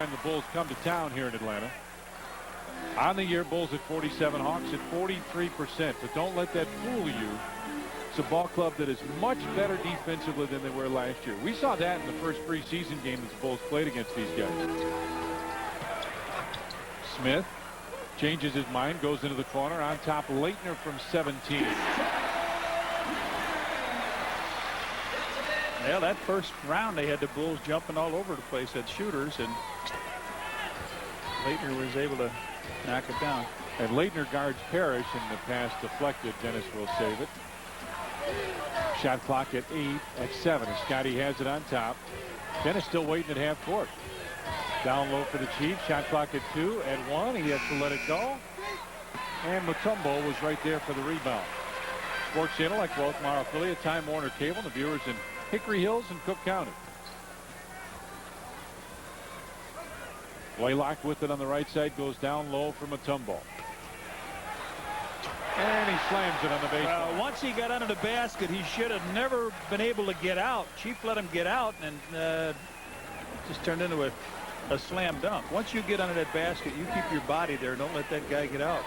And the Bulls come to town here in Atlanta. On the year, Bulls at 47, Hawks at 43%. But don't let that fool you. It's a ball club that is much better defensively than they were last year. We saw that in the first preseason game that the Bulls played against these guys. Smith changes his mind, goes into the corner. On top, Leitner from 17. Yeah, that first round they had the Bulls jumping all over the place at shooters, and Leitner was able to knock it down. And Leitner guards Parrish, and the pass deflected. Dennis will save it. Shot clock at 8 at 7. Scotty has it on top. Dennis still waiting at half court. Down low for the Chiefs. Shot clock at 2 at 1. He has to let it go. And Mutombo was right there for the rebound. Sports Channel, like Baltimore affiliate, Time Warner Cable, the viewers in Hickory Hills and Cook County. Blaylock with it on the right side, goes down low for Mutombo. And he slams it on the baseline. Once he got under the basket, he should have never been able to get out. Chief let him get out, and just turned into a slam dunk. Once you get under that basket, you keep your body there. Don't let that guy get out.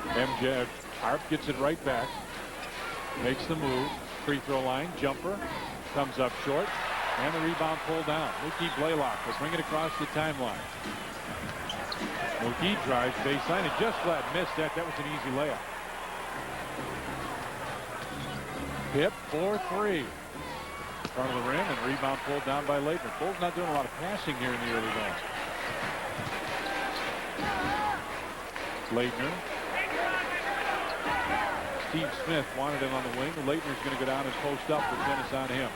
MJ Harp gets it right back. Makes the move. Free throw line. Jumper. Comes up short. And the rebound pulled down. Mookie Blaylock will bring it across the timeline. Mookie drives baseline and just flat missed that. That was an easy layup. Hip for 3. In front of the rim, and rebound pulled down by Leitner. Bulls not doing a lot of passing here in the early going. Leitner. Steve Smith wanted him on the wing. Leitner's going to go down and post up with Dennis on him.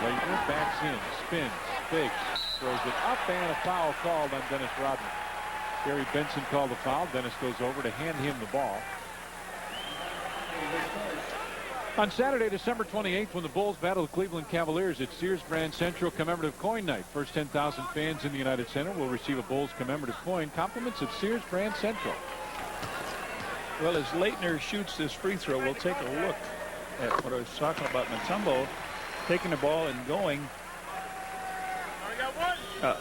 Leitner backs in, spins, fakes, throws it up, and a foul called on Dennis Rodman. Gary Benson called the foul. Dennis goes over to hand him the ball. On Saturday, December 28th, when the Bulls battle the Cleveland Cavaliers at Sears Grand Central Commemorative Coin Night. First 10,000 fans in the United Center will receive a Bulls commemorative coin. Compliments of Sears Grand Central. Well, as Leitner shoots this free throw, we'll take a look at what I was talking about. Mutombo taking the ball and going.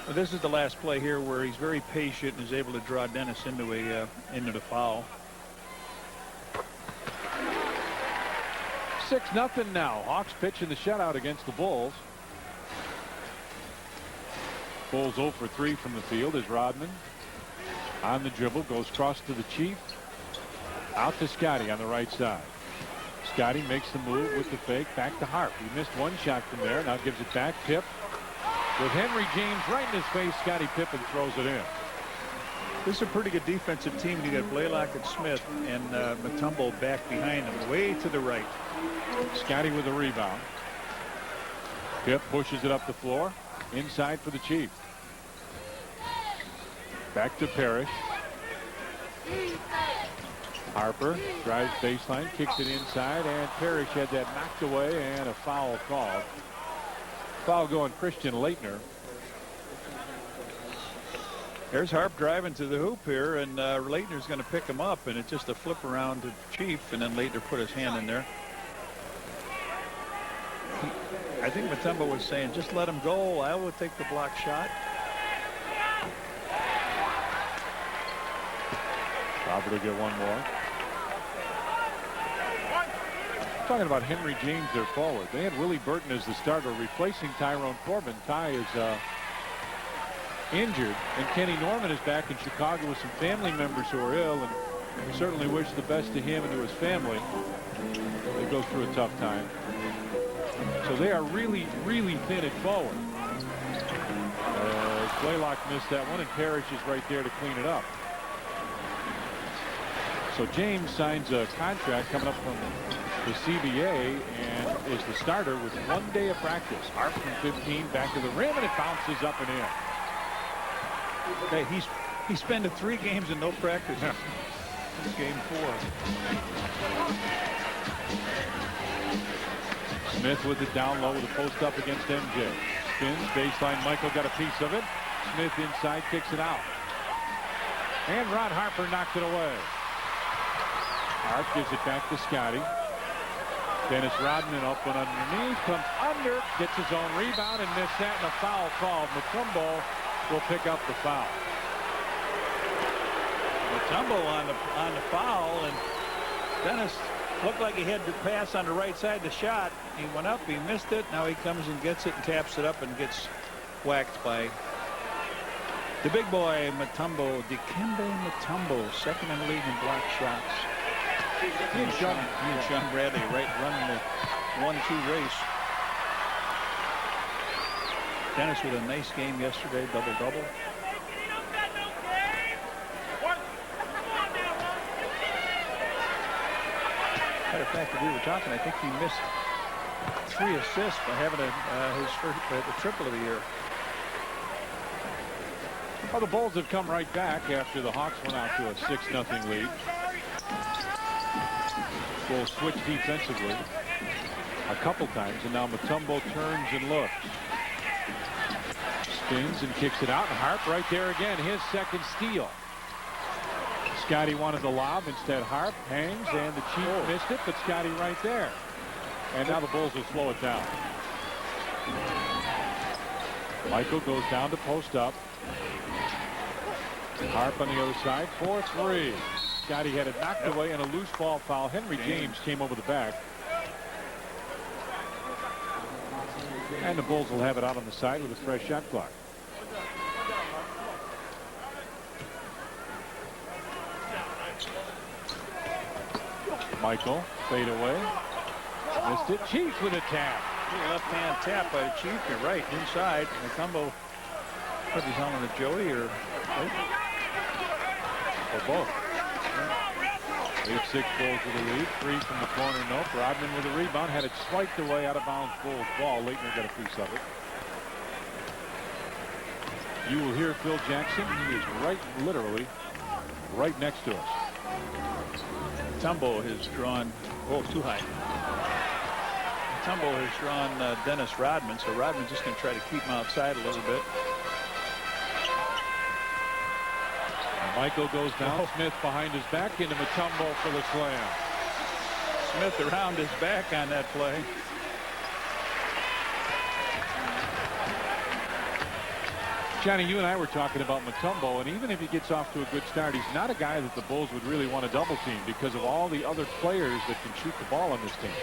This is the last play here where he's very patient and is able to draw Dennis into the foul. 6-0 now. Hawks pitching the shutout against the Bulls. Bulls 0 for 3 from the field as Rodman on the dribble goes cross to the Chief. Out to Scotty on the right side. Scotty makes the move with the fake. Back to Harp. He missed one shot from there. Now gives it back. Pip with Henry James right in his face. Scotty Pippen throws it in. This is a pretty good defensive team. You got Blaylock and Smith and Mutombo back behind them, way to the right. Scotty with a rebound. Pip pushes it up the floor. Inside for the Chiefs. Back to Parrish. Harper drives baseline, kicks it inside, and Parrish had that knocked away, and a foul called. Foul going Christian Leitner. There's Harp driving to the hoop here, and Leitner's going to pick him up, and it's just a flip around to Chief, and then Leitner put his hand in there. I think Mutombo was saying, just let him go. I will take the block shot. Robert will get one more. Talking about Henry James, their forward. They had Willie Burton as the starter, replacing Tyrone Corbin. Ty is injured, and Kenny Norman is back in Chicago with some family members who are ill, and we certainly wish the best to him and to his family. They go through a tough time. So they are really, really thin at forward. Blaylock missed that one, and Parrish is right there to clean it up. So James signs a contract coming up from the CBA and is the starter with 1 day of practice. Harp from 15 back to the rim, and it bounces up and in. Hey, he's spent 3 games and no practice. Yeah. This is game 4. Smith with it down low with a post up against MJ. Spins baseline. Michael got a piece of it. Smith inside, kicks it out, and Ron Harper knocked it away. Harp gives it back to Scotty. Dennis Rodman up and underneath, comes under, gets his own rebound and missed that, and a foul called. Mutombo will pick up the foul. Mutombo on the foul, and Dennis looked like he had to pass on the right side. The shot, he went up, he missed it. Now he comes and gets it and taps it up and gets whacked by the big boy Mutombo. Diciembre Mutombo, second in the league in block shots. He and Sean Bradley running the 1-2 race. Dennis with a nice game yesterday, double-double. Matter of fact, we were talking, I think he missed 3 assists by having his first triple of the year. Well, the Bulls have come right back after the Hawks went out to a 6-0 lead. Bulls switch defensively a couple times, and now Mutombo turns and looks. Spins and kicks it out, and Harp right there again, his second steal. Scotty wanted the lob, instead Harp hangs, and the Chief missed it, but Scotty right there. And now the Bulls will slow it down. Michael goes down to post up. Harp on the other side, 4-3. Scotty had it knocked away and a loose ball foul. Henry James came over the back. And the Bulls will have it out on the side with a fresh shot clock. Michael, fade away. Missed it. Chief with a tap. Left-hand tap by the Chief. You're right, inside. Mutombo, what he's on to Joey or both. 8-6 Bulls with the lead. 3 from the corner. Nope. Rodman with a rebound. Had it swiped away out of bounds. Bulls ball. Leitner got a piece of it. You will hear Phil Jackson. He is literally right next to us. Mutombo has drawn, too high. Mutombo has drawn Dennis Rodman, so Rodman's just going to try to keep him outside a little bit. Michael goes down. Smith behind his back into Mutombo for the slam. Smith around his back on that play. Johnny, you and I were talking about Mutombo, and even if he gets off to a good start, he's not a guy that the Bulls would really want to double team because of all the other players that can shoot the ball on this team.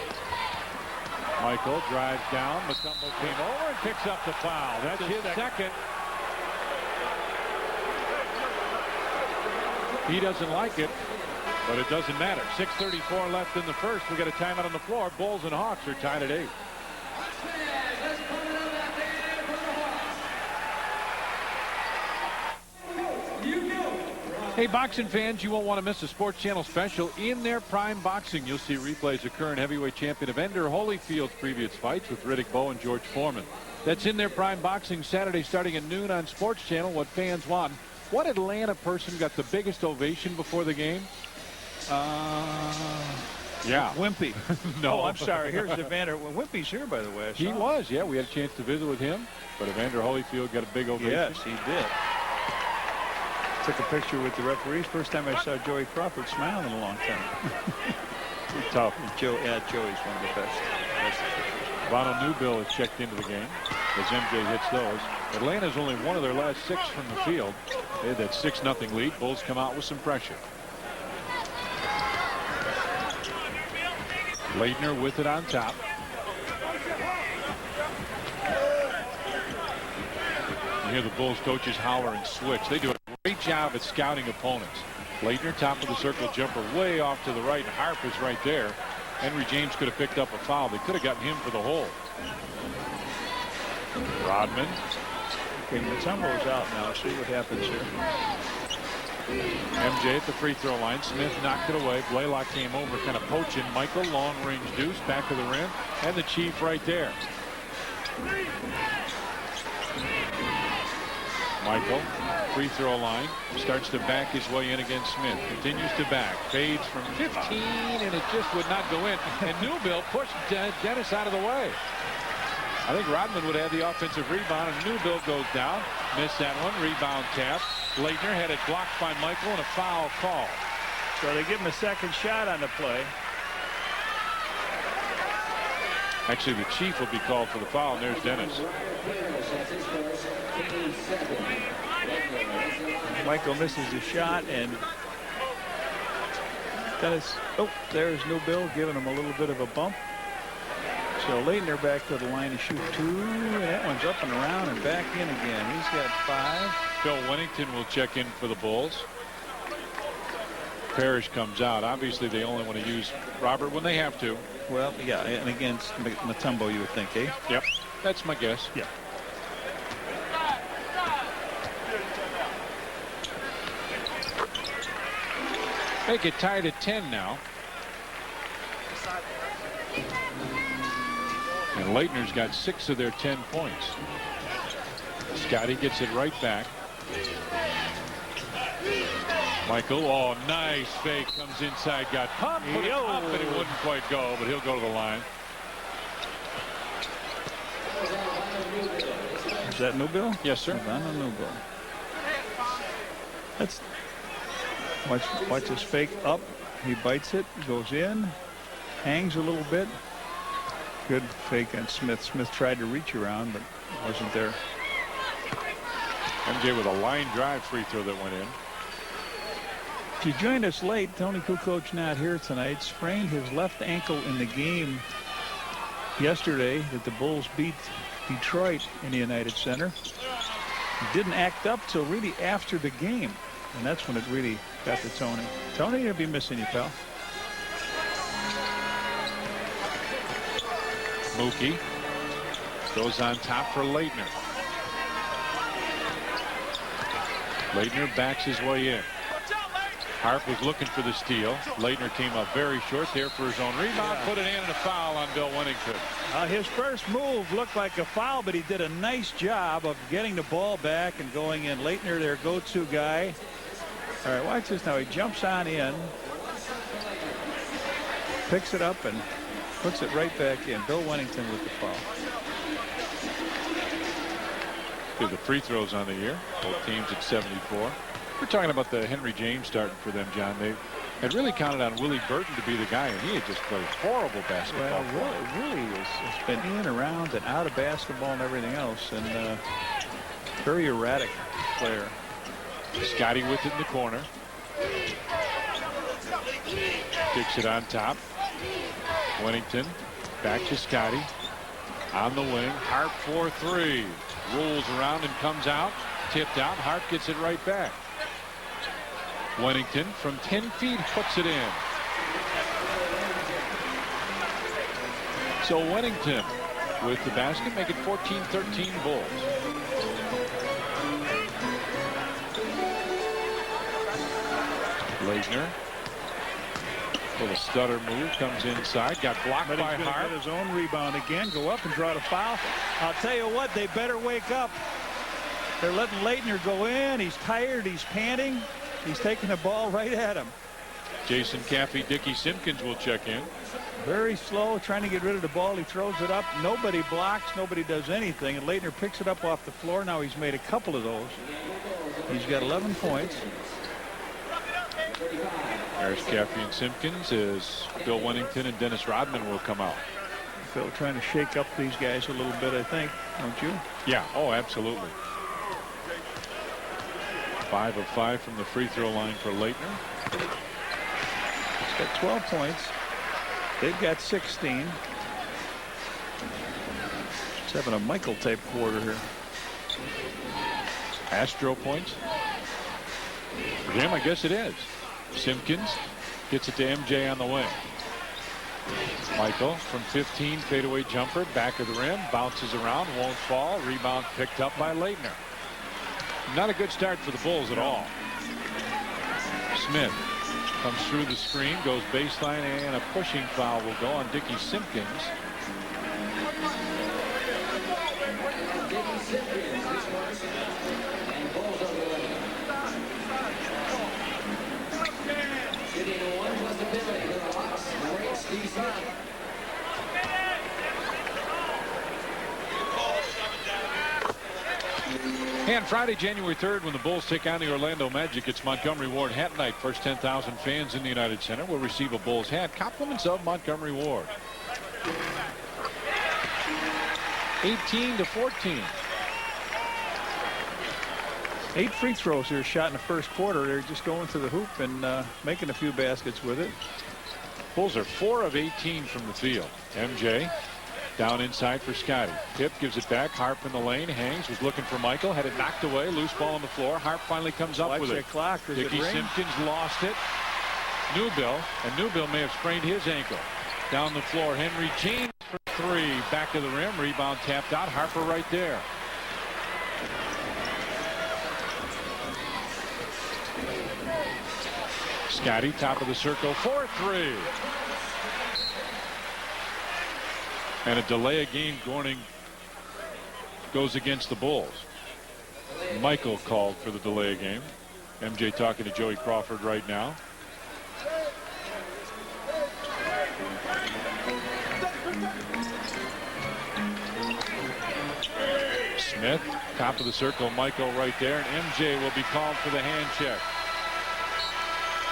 Michael drives down. Mutombo came over and picks up the foul. That's his second. He doesn't like it, but it doesn't matter. 6:34 left in the first. We got a timeout on the floor. Bulls and Hawks are tied at 8. Hey, boxing fans, you won't want to miss a Sports Channel special In Their Prime Boxing. You'll see replays of current heavyweight champion Evander Holyfield's previous fights with Riddick Bowe and George Foreman. That's In Their Prime Boxing Saturday starting at noon on Sports Channel. What fans want. What Atlanta person got the biggest ovation before the game? Yeah. Wimpy. No. Oh, I'm sorry. Here's Evander. Well, Wimpy's here, by the way. He was, yeah. We had a chance to visit with him. But Evander Holyfield got a big ovation. Yes, he did. Took a picture with the referees. First time I saw Joey Crawford smiling in a long time. Tough. Joey's one of the best officials. Bono Newbill has checked into the game as MJ hits those. Atlanta's only one of their last 6 from the field. They had that 6-0 lead. Bulls come out with some pressure. Leitner with it on top. You hear the Bulls coaches holler and switch. They do a great job at scouting opponents. Leitner, top of the circle jumper, way off to the right. And Harp is right there. Henry James could have picked up a foul. They could have gotten him for the hole. Rodman. Okay, Mutombo's out now. See what happens here. MJ at the free throw line. Smith knocked it away. Blaylock came over, kind of poaching. Michael, long range deuce, back of the rim, and the Chief right there. Michael, free throw line, starts to back his way in against Smith. Continues to back, fades from 15, and it just would not go in. And Newbill pushed Dennis out of the way. I think Rodman would have the offensive rebound, and Newbill goes down. Missed that one. Rebound tap. Leitner had it blocked by Michael, and a foul call. So they give him a second shot on the play. Actually, the Chief will be called for the foul, and there's Dennis. Michael misses the shot, and Dennis, oh, there's New Bill giving him a little bit of a bump. So Leitner back to the line to shoot 2. And that one's up and around and back in again. He's got 5. Bill Wennington will check in for the Bulls. Parrish comes out. Obviously, they only want to use Robert when they have to. Well, yeah, and against Mutombo, you would think, eh? Yep, that's my guess. Yeah. Make it tied at 10 now. And Leitner's got 6 of their 10 points. Scotty gets it right back. Michael, oh, nice fake, comes inside, got pumped, put it up, and it wouldn't quite go, but he'll go to the line. Is that New Bill? Yes, sir. New Bill. That's watch his fake up. He bites it, goes in, hangs a little bit. Good fake on Smith. Smith tried to reach around, but wasn't there. MJ with a line drive free throw that went in. If you joined us late, Tony Kukoc not here tonight. Sprained his left ankle in the game yesterday that the Bulls beat Detroit in the United Center. He didn't act up till really after the game, and that's when it really got to Tony. Tony, you'll be missing you, pal. Mookie goes on top for Leitner. Leitner backs his way in. Harp was looking for the steal. Leitner came up very short there for his own rebound. Put it in and a foul on Bill Wennington. His first move looked like a foul, but he did a nice job of getting the ball back and going in. Leitner, their go-to guy. All right, watch this now. He jumps on in, picks it up, and puts it right back in. Bill Wennington with the foul. Give the free throws on the year. Both teams at 74. We're talking about the Henry James starting for them, John. They had really counted on Willie Burton to be the guy, and he had just played horrible basketball. Well, really has been in, around, and out of basketball and everything else, and very erratic player. Scotty with it in the corner. Kicks it on top. Wennington back to Scotty. On the wing. Hart 4-3. Rolls around and comes out. Tipped out. Hart gets it right back. Wennington from 10 feet puts it in. So Wennington with the basket, make it 14-13 Bulls. Leitner. Little stutter move, comes inside, got blocked by Hart. Get his own rebound again, go up and draw the foul. I'll tell you what, they better wake up. They're letting Leitner go in. He's tired, he's panting. He's taking the ball right at him. Jason Caffey, Dickie Simpkins will check in. Very slow, trying to get rid of the ball. He throws it up. Nobody blocks, nobody does anything. And Leitner picks it up off the floor. Now he's made a couple of those. He's got 11 points. There's Caffey and Simpkins as Bill Wennington and Dennis Rodman will come out. Phil trying to shake up these guys a little bit, I think, don't you? Yeah, oh, absolutely. 5 of 5 from the free throw line for Leitner. He's got 12 points. They've got 16. It's having a Michael type quarter here. Astro points. For him, I guess it is. Simpkins gets it to MJ on the wing. Michael from 15, fadeaway jumper, back of the rim, bounces around, won't fall. Rebound picked up by Leitner. Not a good start for the Bulls at all. Smith comes through the screen, goes baseline, and a pushing foul will go on Dickie Simpkins. And Friday, January 3rd, when the Bulls take on the Orlando Magic, it's Montgomery Ward Hat Night. First 10,000 fans in the United Center will receive a Bulls hat. Compliments of Montgomery Ward. 18-14. 8 free throws here shot in the first quarter. They're just going to the hoop and making a few baskets with it. Bulls are 4 of 18 from the field. MJ down inside for Scotty. Pip gives it back. Harp in the lane. Hangs was looking for Michael. Had it knocked away. Loose ball on the floor. Harp finally comes up with it. Clock. Dickie Simpkins lost it. Newbill may have sprained his ankle. Down the floor. Henry James for 3. Back of the rim. Rebound tapped out. Harper right there. Scotty, top of the circle, 4-3. And a delay of game warning goes against the Bulls. Michael called for the delay of game. MJ talking to Joey Crawford right now. Smith, top of the circle, Michael right there, and MJ will be called for the hand check.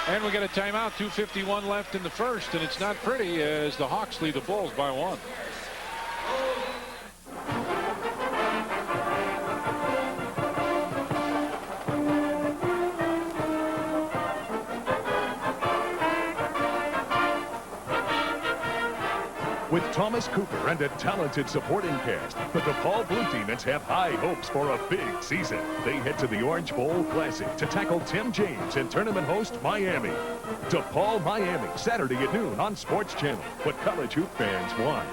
And we got a timeout. 2:51 left in the first, and it's not pretty as the Hawks lead the Bulls by 1. With Thomas Cooper and a talented supporting cast, the DePaul Blue Demons have high hopes for a big season. They head to the Orange Bowl Classic to tackle Tim James and tournament host Miami. DePaul, Miami, Saturday at noon on Sports Channel. What college hoop fans want.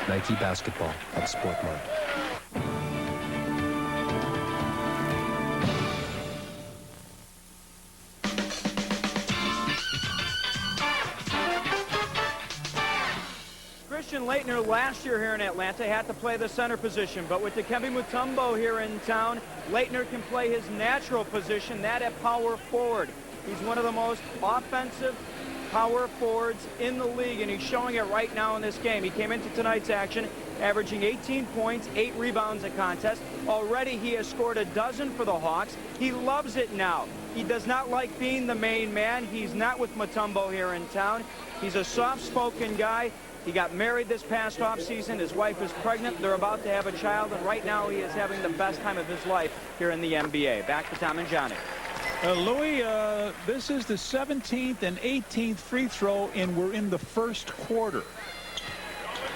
Nike Basketball at Sportmart. Christian Laettner last year here in Atlanta had to play the center position, but with Dikembe Mutombo here in town, Laettner can play his natural position, that at power forward. He's one of the most offensive power forwards in the league, and he's showing it right now in this game. He came into tonight's action averaging 18 points, 8 rebounds a contest. Already he has scored a dozen for the Hawks. He loves it now. He does not like being the main man. He's not with Mutombo here in town. He's a soft-spoken guy. He got married this past offseason. His wife is pregnant. They're about to have a child, and right now he is having the best time of his life here in the NBA. Back to Tom and Johnny. Louis, this is the 17th and 18th free throw, and we're in the first quarter.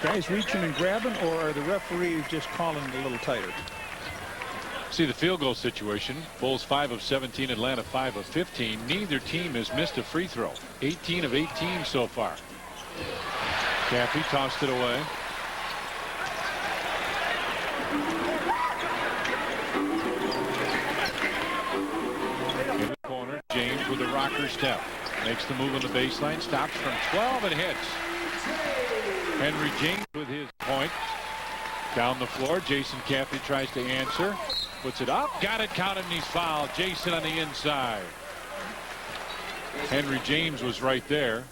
Guys reaching and grabbing, or are the referees just calling a little tighter? See the field goal situation. Bulls 5 of 17, Atlanta 5 of 15. Neither team has missed a free throw. 18 of 18 so far. Caffey tossed it away. In the corner, James with a rocker step. Makes the move on the baseline, stops from 12 and hits. Henry James with his point. Down the floor, Jason Caffey tries to answer. Puts it up, got it, counted, and he's fouled. Jason on the inside. Henry James was right there.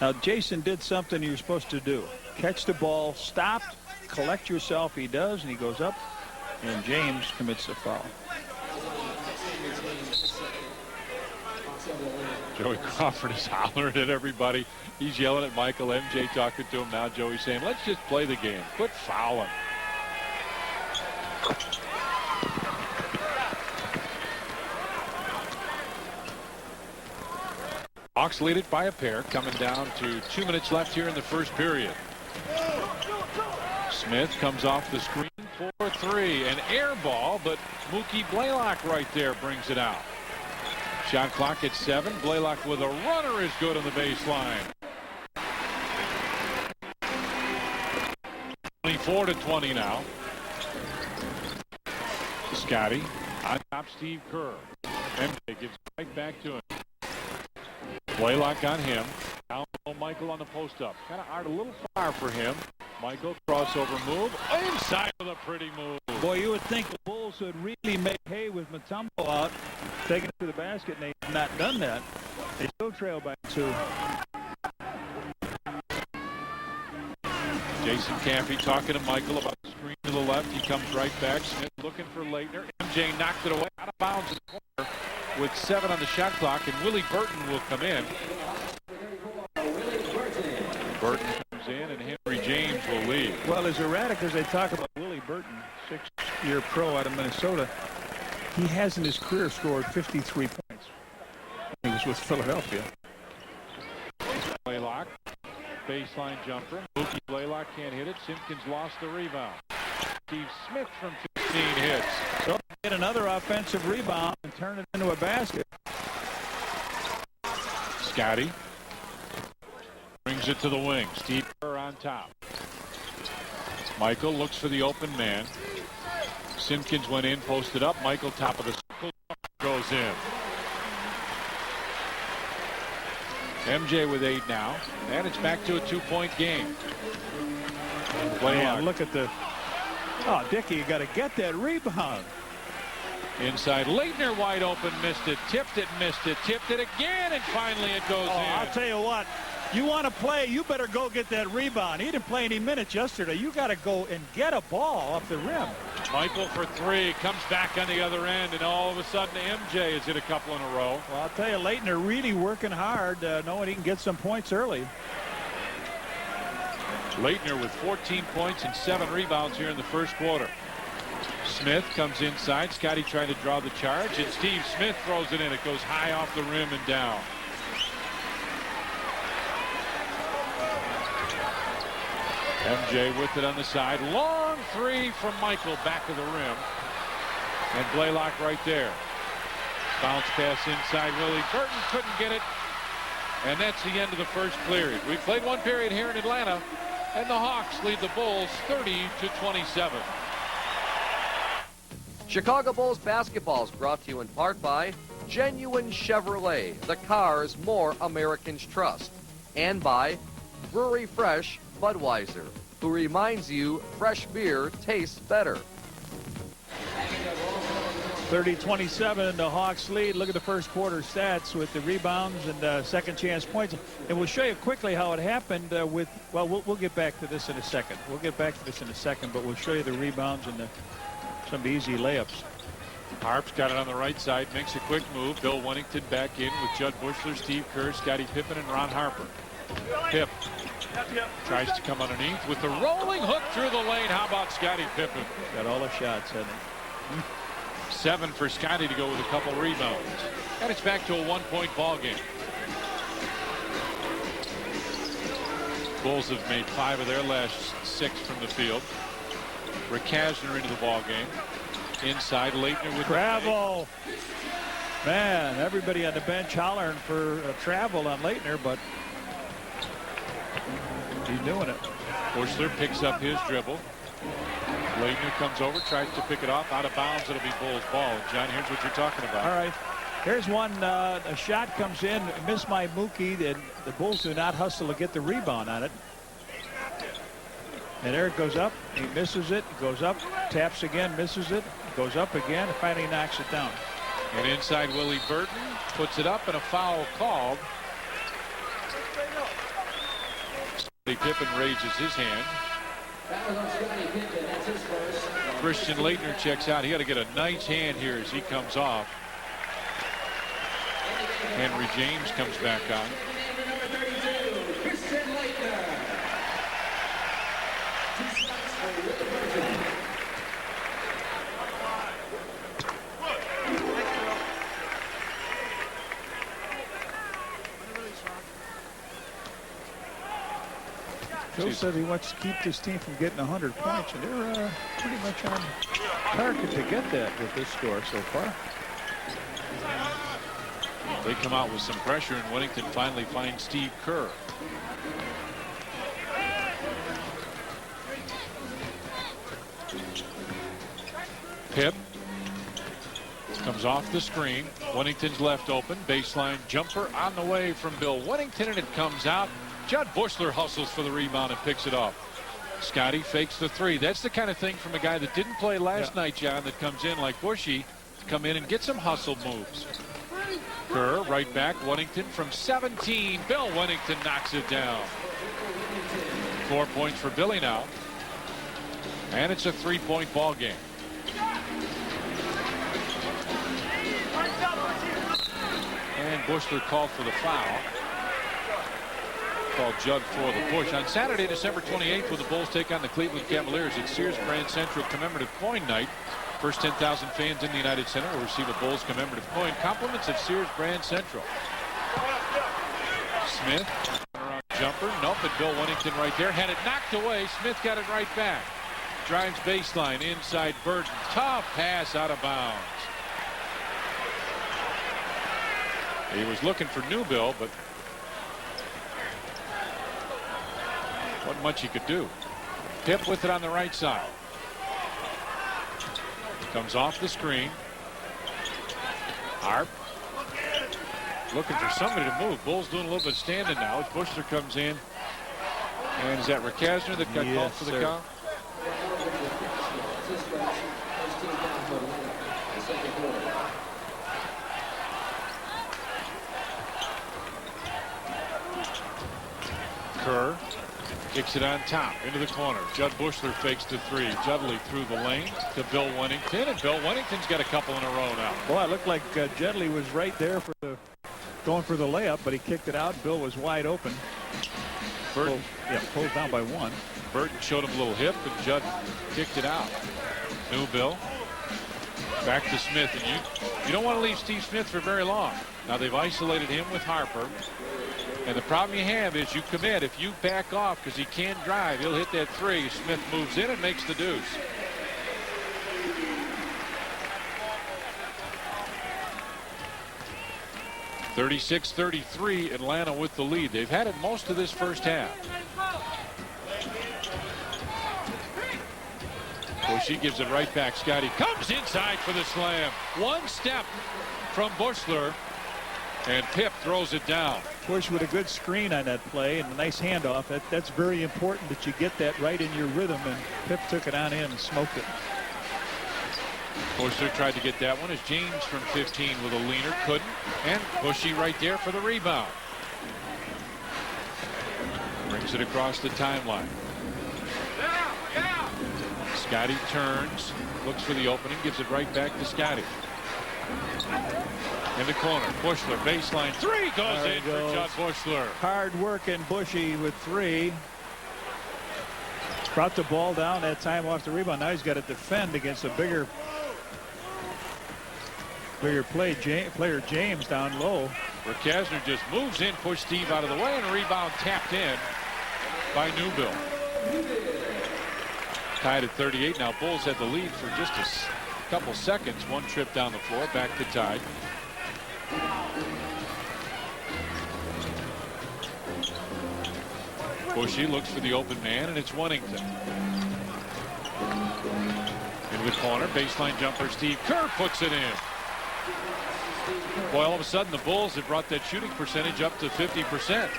Now, Jason did something you're supposed to do. Catch the ball, stop, collect yourself. He does, and he goes up, and James commits the foul. Joey Crawford is hollering at everybody. He's yelling at Michael. MJ talking to him now. Joey's saying, let's just play the game. Quit fouling. Hawks lead it by a pair, coming down to 2 minutes left here in the first period. Smith comes off the screen for 3. An air ball, but Mookie Blaylock right there brings it out. Shot clock at 7. Blaylock with a runner is good on the baseline. 24-20 now. Scotty on top, Steve Kerr. MJ gives it right back to him. Blaylock on him. Down low, Michael on the post up. Kind of hard, a little far for him. Michael crossover move inside with a pretty move. Boy, you would think the Bulls would really make hay with Mutombo out, taking it to the basket, and they have not done that. They still trail by 2. Jason Campy talking to Michael about the screen to the left. He comes right back. Smith looking for Leitner. MJ knocked it away out of bounds in the corner with 7 on the shot clock, and Willie Burton will come in. Burton comes in, and Henry James will leave. Well, as erratic as they talk about Willie Burton, 6-year pro out of Minnesota, he has in his career scored 53 points. He was with Philadelphia. Blaylock, baseline jumper. Mookie Blaylock can't hit it. Simpkins lost the rebound. Steve Smith from 15 hits. So get another offensive rebound and turn it into a basket. Scotty brings it to the wing. Steve Kerr on top. Michael looks for the open man. Simpkins went in, posted up. Michael top of the circle, goes in. MJ with 8 now, and it's back to a 2-point game. Man, look at the... Oh, Dickey, you got to get that rebound. Inside, Leitner wide open, missed it, tipped it, missed it, tipped it again, and finally it goes in. I'll tell you what, you want to play, you better go get that rebound. He didn't play any minutes yesterday. You got to go and get a ball off the rim. Michael for 3, comes back on the other end, and all of a sudden MJ has hit a couple in a row. Well, I'll tell you, Leitner really working hard, knowing he can get some points early. Leitner with 14 points and 7 rebounds here in the first quarter. Smith comes inside. Scotty trying to draw the charge, and Steve Smith throws it in. It goes high off the rim and down. MJ with it on the side. Long 3 from Michael, back of the rim. And Blaylock right there. Bounce pass inside. Willie Burton couldn't get it. And that's the end of the first period. We played 1 period here in Atlanta, and the Hawks lead the Bulls 30-27. Chicago Bulls basketball is brought to you in part by Genuine Chevrolet, the cars more Americans trust, and by Brewery Fresh Budweiser, who reminds you fresh beer tastes better. 30-27, the Hawks lead. Look at the first quarter stats with the rebounds and second chance points. And we'll show you quickly how it happened with, well, we'll get back to this in a second. But we'll show you the rebounds and some easy layups. Harp's got it on the right side, makes a quick move. Bill Wennington back in with Judd Bushler, Steve Kerr, Scottie Pippen, and Ron Harper. Pip tries to come underneath with the rolling hook through the lane. How about Scottie Pippen? Got all the shots, hasn't he? 7 for Scotty to go with a couple rebounds. And it's back to a 1-point ball game. Bulls have made 5 of their last 6 from the field. Rick Kasner into the ball game. Inside, Leitner with travel. Man, everybody on the bench hollering for travel on Leitner, but he's doing it. Bushler picks up his dribble. Leitner comes over, tries to pick it off. Out of bounds, it'll be Bulls ball. John, here's what you're talking about. All right. Here's one. A shot comes in, missed by Mookie, and the Bulls do not hustle to get the rebound on it. And there it goes up. He misses it. Goes up. Taps again. Misses it. Goes up again. And finally knocks it down. And inside, Willie Burton puts it up, and a foul called. Scottie Pippen raises his hand. Christian Leitner checks out. He got to get a nice hand here as he comes off. Henry James comes back on. Joe said he wants to keep this team from getting 100 points, and they're pretty much on target to get that with this score so far. They come out with some pressure, and Wennington finally finds Steve Kerr. Pip comes off the screen. Wennington's left open. Baseline jumper on the way from Bill Wennington, and it comes out. Judd Bushler hustles for the rebound and picks it up. Scotty fakes the three. That's the kind of thing from a guy that didn't play last night, John, that comes in like Bushy to come in and get some hustle moves. Kerr right back. Wennington from 17. Bill Wennington knocks it down. 4 points for Billy now. And it's a 3-point ball game. And Bushler called for the foul. Called Judd for the push. On Saturday, December 28th, will the Bulls take on the Cleveland Cavaliers at Sears Grand Central commemorative coin night. First 10,000 fans in the United Center will receive a Bulls commemorative coin. Compliments of Sears Grand Central. Smith, around jumper. Nope, but Bill Wennington right there. Had it knocked away. Smith got it right back. Drives baseline inside Burton. Tough pass out of bounds. He was looking for Newbill, but wasn't much he could do. Pip with it on the right side. Comes off the screen. Harp looking for somebody to move. Bulls doing a little bit of standing now as Bushler comes in. And is that Rakasner that got called for the count? Kerr kicks it on top into the corner. Judd Bushler fakes the three. Judley through the lane to Bill Wennington, and Bill Wennington's got a couple in a row now. Boy, it looked like Judley was right there for going for the layup, but he kicked it out. Bill was wide open. Burton, pulled down by one. Burton showed him a little hip, and Judd kicked it out. Newbill back to Smith, and you don't want to leave Steve Smith for very long. Now they've isolated him with Harper. And the problem you have is you commit. If you back off because he can't drive, he'll hit that three. Smith moves in and makes the deuce. (36-33) Atlanta with the lead. They've had it most of this first half. Bushy gives it right back. Scotty comes inside for the slam. One step from Bushler. And Pip throws it down. Bush with a good screen on that play and a nice handoff. That's very important that you get that right in your rhythm, and Pip took it on in and smoked it. Bushler tried to get that one as James from 15 with a leaner. Couldn't. And Bushy right there for the rebound. Brings it across the timeline. Scotty turns, looks for the opening, gives it right back to Scotty. In the corner, Bushler, baseline three goes in for Judd Bushler. Hard working Bushy with three. Brought the ball down that time off the rebound. Now he's got to defend against a bigger player James down low. Rakasner just moves in, pushed Steve out of the way, and a rebound tapped in by Newbill. Tied at 38. Now Bulls had the lead for just a couple seconds. One trip down the floor, back to tie. Bushy looks for the open man, and it's Wennington. In the corner, baseline jumper, Steve Kerr puts it in. Boy, all of a sudden the Bulls have brought that shooting percentage up to 50%.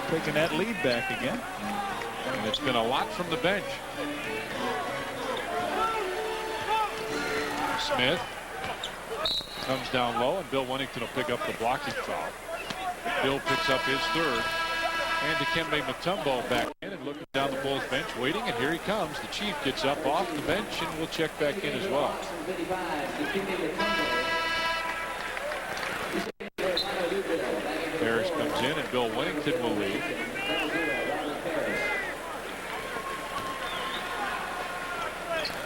Taking that lead back again. And it's been a lot from the bench. Smith comes down low, and Bill Wennington will pick up the blocking foul. Bill picks up his third. And Dikembe Mutombo back in and looking down the Bulls bench, waiting, and here he comes. The Chief gets up off the bench and will check back in as well. Harris comes in, and Bill Wennington will lead.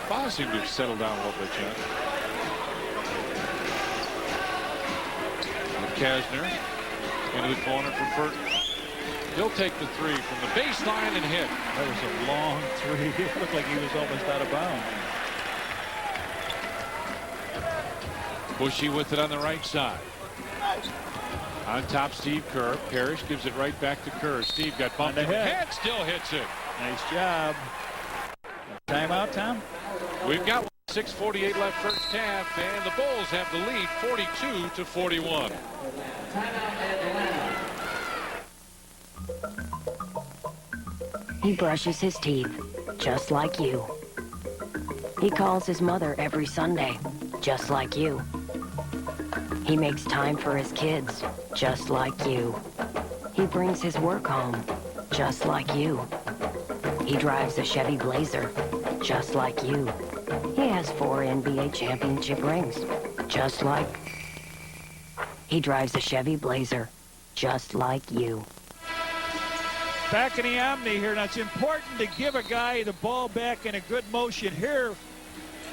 Fouls seem to have settled down a little bit, John. Kasner into the corner for Burton. He'll take the three from the baseline and hit. That was a long three. It looked like he was almost out of bounds. Bushy with it on the right side. On top, Steve Kerr. Parrish gives it right back to Kerr. Steve got bumped in the head, still hits it. Nice job. Timeout, Tom? We've got 6:48 left first half, and the Bulls have the lead 42-41. He brushes his teeth, just like you. He calls his mother every Sunday, just like you. He makes time for his kids, just like you. He brings his work home, just like you. He drives a Chevy Blazer, just like you. He has 4 NBA championship rings, just like... He drives a Chevy Blazer, just like you. Back in the Omni here. Now, it's important to give a guy the ball back in a good motion. Here,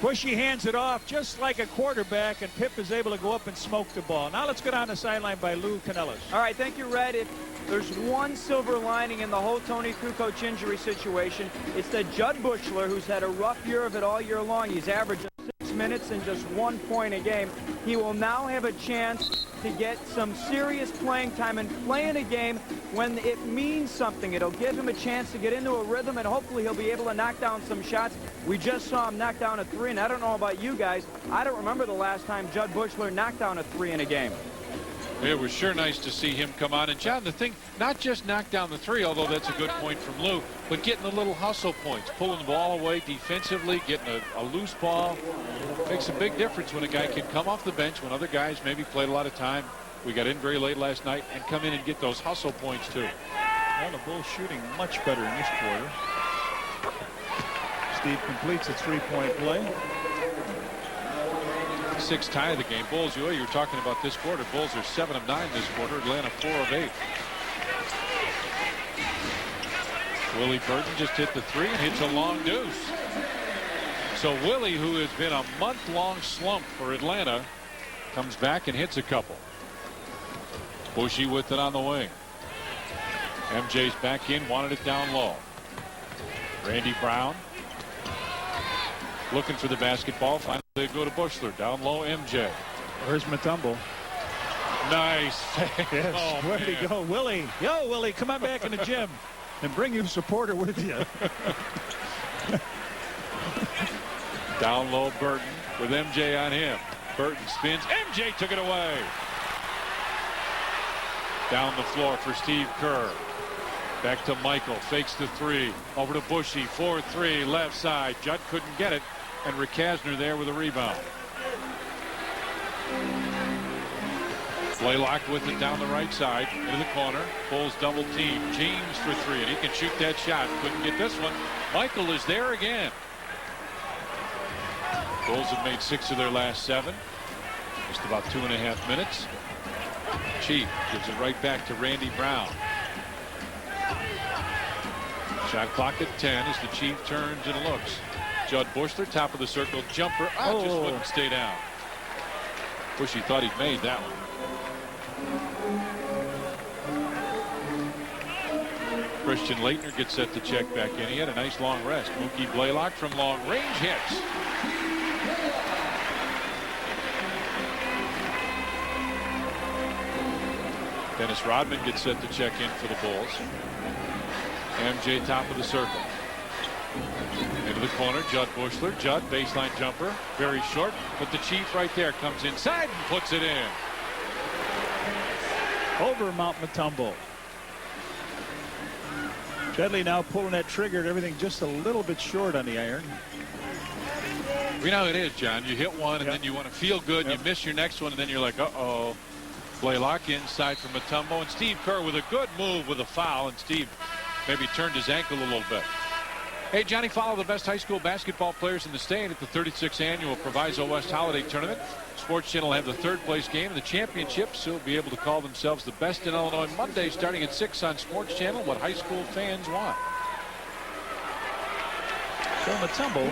Bushy hands it off just like a quarterback, and Pip is able to go up and smoke the ball. Now let's go down the sideline by Lou Canellis. All right, thank you, Red. If there's one silver lining in the whole Tony Kukoc injury situation, it's that Judd Buechler, who's had a rough year of it all year long. He's averaging 6 minutes and just 1 point a game. He will now have a chance to get some serious playing time and play in a game when it means something. It'll give him a chance to get into a rhythm, and hopefully he'll be able to knock down some shots. We just saw him knock down a 3, and I don't know about you guys. I don't remember the last time Judd Buechler knocked down a 3 in a game. It was sure nice to see him come on. And, John, the thing, not just knock down the 3, although that's a good point from Lou, but getting the little hustle points, pulling the ball away defensively, getting a loose ball. Makes a big difference when a guy can come off the bench when other guys maybe played a lot of time. We got in very late last night and come in and get those hustle points, too. Well, the Bulls shooting much better in this quarter. Steve completes a 3-point play. 6th tie of the game. Bulls, you were talking about this quarter. Bulls are 7 of 9 this quarter. Atlanta 4 of 8. Willie Burton just hit the 3 and hits a long deuce. So Willie, who has been a month-long slump for Atlanta, comes back and hits a couple. Bushy with it on the wing. MJ's back in, wanted it down low. Randy Brown looking for the basketball. Finally they go to Buechler. Down low, MJ. Where's Mutombo? Nice. Yes. Oh, where'd he go? Willie. Yo, Willie, come on back in the gym and bring your supporter with you. Down low, Burton with MJ on him. Burton spins. MJ took it away. Down the floor for Steve Kerr. Back to Michael. Fakes the 3. Over to Bushy. 4-3. Left side. Judd couldn't get it. And Ricasner there with a rebound. Blaylock with it down the right side. Into the corner. Bulls double team. James for 3. And he can shoot that shot. Couldn't get this one. Michael is there again. Bulls have made 6 of their last 7. Just about 2.5 minutes. Chief gives it right back to Randy Brown. Shot clock at 10 as the Chief turns and looks. Judd Buechler, top of the circle jumper. Just wouldn't stay down. Bushy thought he'd made that one. Christian Laettner gets set to check back in. He had a nice long rest. Mookie Blaylock from long range hits. Dennis Rodman gets set to check in for the Bulls. MJ top of the circle. Into the corner, Judd Buechler. Judd, baseline jumper. Very short, but the Chief right there comes inside and puts it in. Over Mount Mutombo. Chudley now pulling that trigger and everything just a little bit short on the iron. You know how it is, John. You hit one and then you want to feel good. You miss your next one and then you're like, uh-oh. Blaylock inside from Mutombo, and Steve Kerr with a good move with a foul, and Steve maybe turned his ankle a little bit. Hey, Johnny, follow the best high school basketball players in the state at the 36th annual Proviso West Holiday Tournament. Sports Channel will have the 3rd place game in the championship, so they'll be able to call themselves the best in Illinois Monday starting at 6 on Sports Channel, what high school fans want. So Mutombo,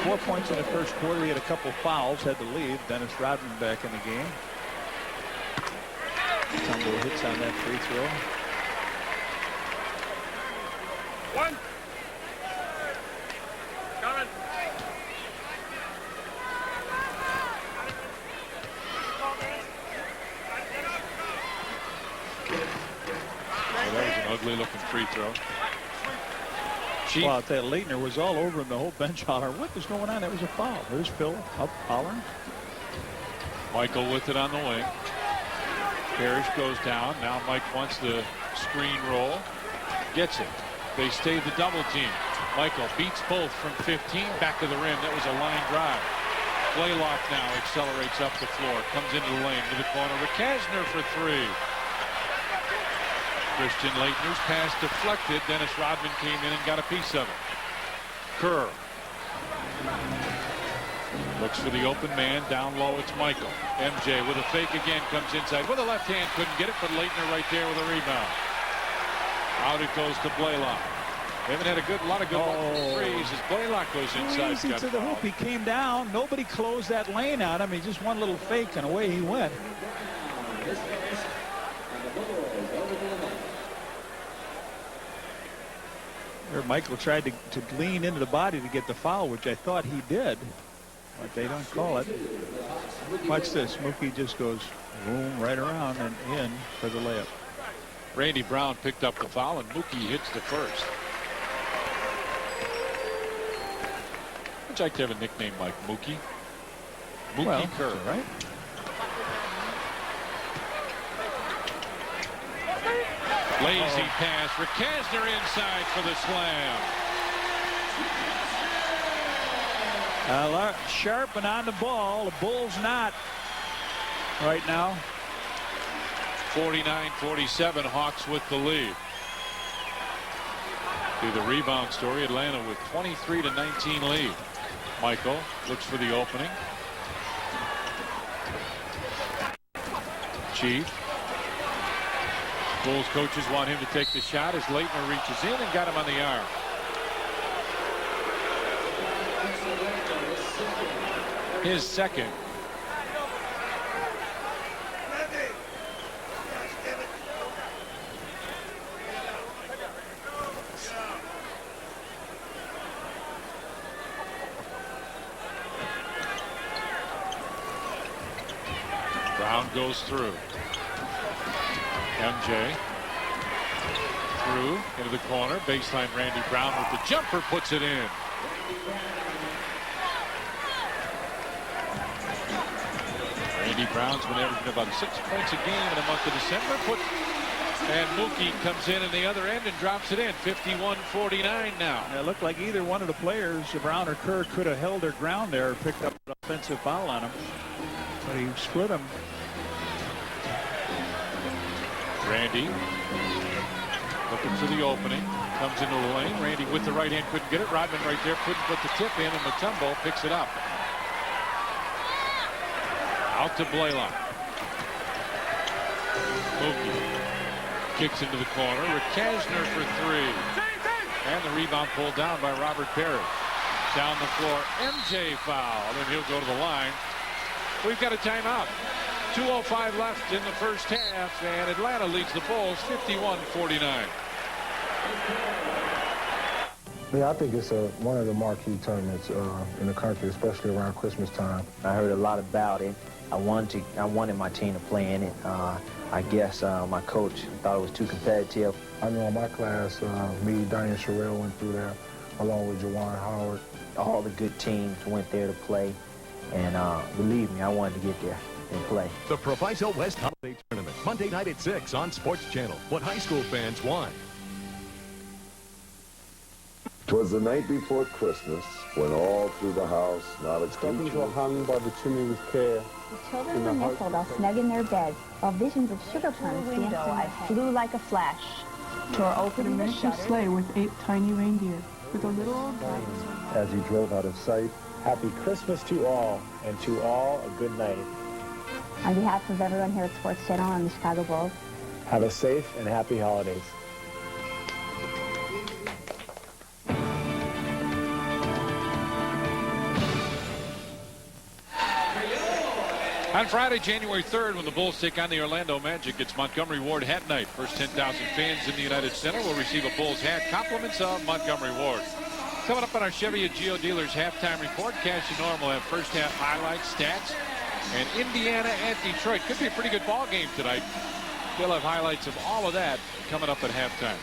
4 points in the first quarter. He had a couple fouls, had to leave. Dennis Rodman back in the game. Mutombo hits on that free throw. One. Coming. Well, that was an ugly looking free throw. Chief. Wow, that Laettner was all over him, the whole bench hollering, what was going on? That was a foul. There's Phil up hollering. Michael with it on the wing. Parrish goes down. Now Mike wants the screen roll. Gets it. They stay the double team. Michael beats both from 15 back to the rim. That was a line drive. Blaylock now accelerates up the floor, comes into the lane to the corner. Rakasner for three. Christian Leitner's pass deflected. Dennis Rodman came in and got a piece of it. Kerr looks for the open man. Down low, it's Michael. MJ with a fake again, comes inside with a left hand, couldn't get it, but Leitner right there with a rebound. Out it goes to Blaylock. They haven't had a lot of good threes as Blaylock goes inside. Easy to the hoop. He came down. Nobody closed that lane on him. He just one little fake and away he went. There, Michael tried to lean into the body to get the foul, which I thought he did, but they don't call it. Watch this. Mookie just goes boom right around and in for the layup. Randy Brown picked up the foul, and Mookie hits the first. I'd like to have a nickname like Mookie. Mookie Kerr, right? Lazy pass. Rakasner inside for the slam. Sharp and on the ball. The Bulls not right now. 49-47. Hawks with the lead. To the rebound story, Atlanta with 23-19 lead. Michael looks for the opening. Chief. Bulls coaches want him to take the shot as Leitner reaches in and got him on the arm. His second. Brown goes through. MJ through into the corner. Baseline Randy Brown with the jumper puts it in. Randy Brown's been averaging about 6 points a game in the month of December. And Mookie comes in the other end and drops it in. 51-49 now. It looked like either one of the players, Brown or Kerr, could have held their ground there or picked up an offensive foul on him. But he split him. Randy looking for the opening. Comes into the lane. Randy with the right hand couldn't get it. Rodman right there couldn't put the tip in, and Mutombo picks it up. Out to Blaylock. Mookie kicks into the corner. Rakasner for three. And the rebound pulled down by Robert Parrish. Down the floor. MJ foul. And he'll go to the line. We've got a timeout. 2:05 left in the first half, and Atlanta leads the Bulls 51-49. Yeah, I think it's one of the marquee tournaments in the country, especially around Christmas time. I heard a lot about it. I wanted my team to play in it. I guess my coach thought it was too competitive. I know in my class, me, Diane Sherrill went through there, along with Juwan Howard. All the good teams went there to play, and believe me, I wanted to get there and play. The Proviso West Holiday Tournament, Monday night at 6 on Sports Channel. What high school fans want. 'Twas the night before Christmas, when all through the house not a Stockings were hung by the chimney with care. The children were nestled all snug in their beds, while visions of sugar plums danced in my head. Flew like a flash, tore open a miniature sleigh with 8 tiny reindeer, with a little old guy. As he drove out of sight, happy Christmas to all, and to all a good night. On behalf of everyone here at Sports Channel and the Chicago Bulls, have a safe and happy holidays. On Friday, January 3rd, when the Bulls take on the Orlando Magic, it's Montgomery Ward Hat Night. First 10,000 fans in the United Center will receive a Bulls hat. Compliments of Montgomery Ward. Coming up on our Chevy and Geo Dealers halftime report, Cash and Norm will have first half highlights, stats, and Indiana at Detroit. Could be a pretty good ball game tonight. They'll have highlights of all of that coming up at halftime.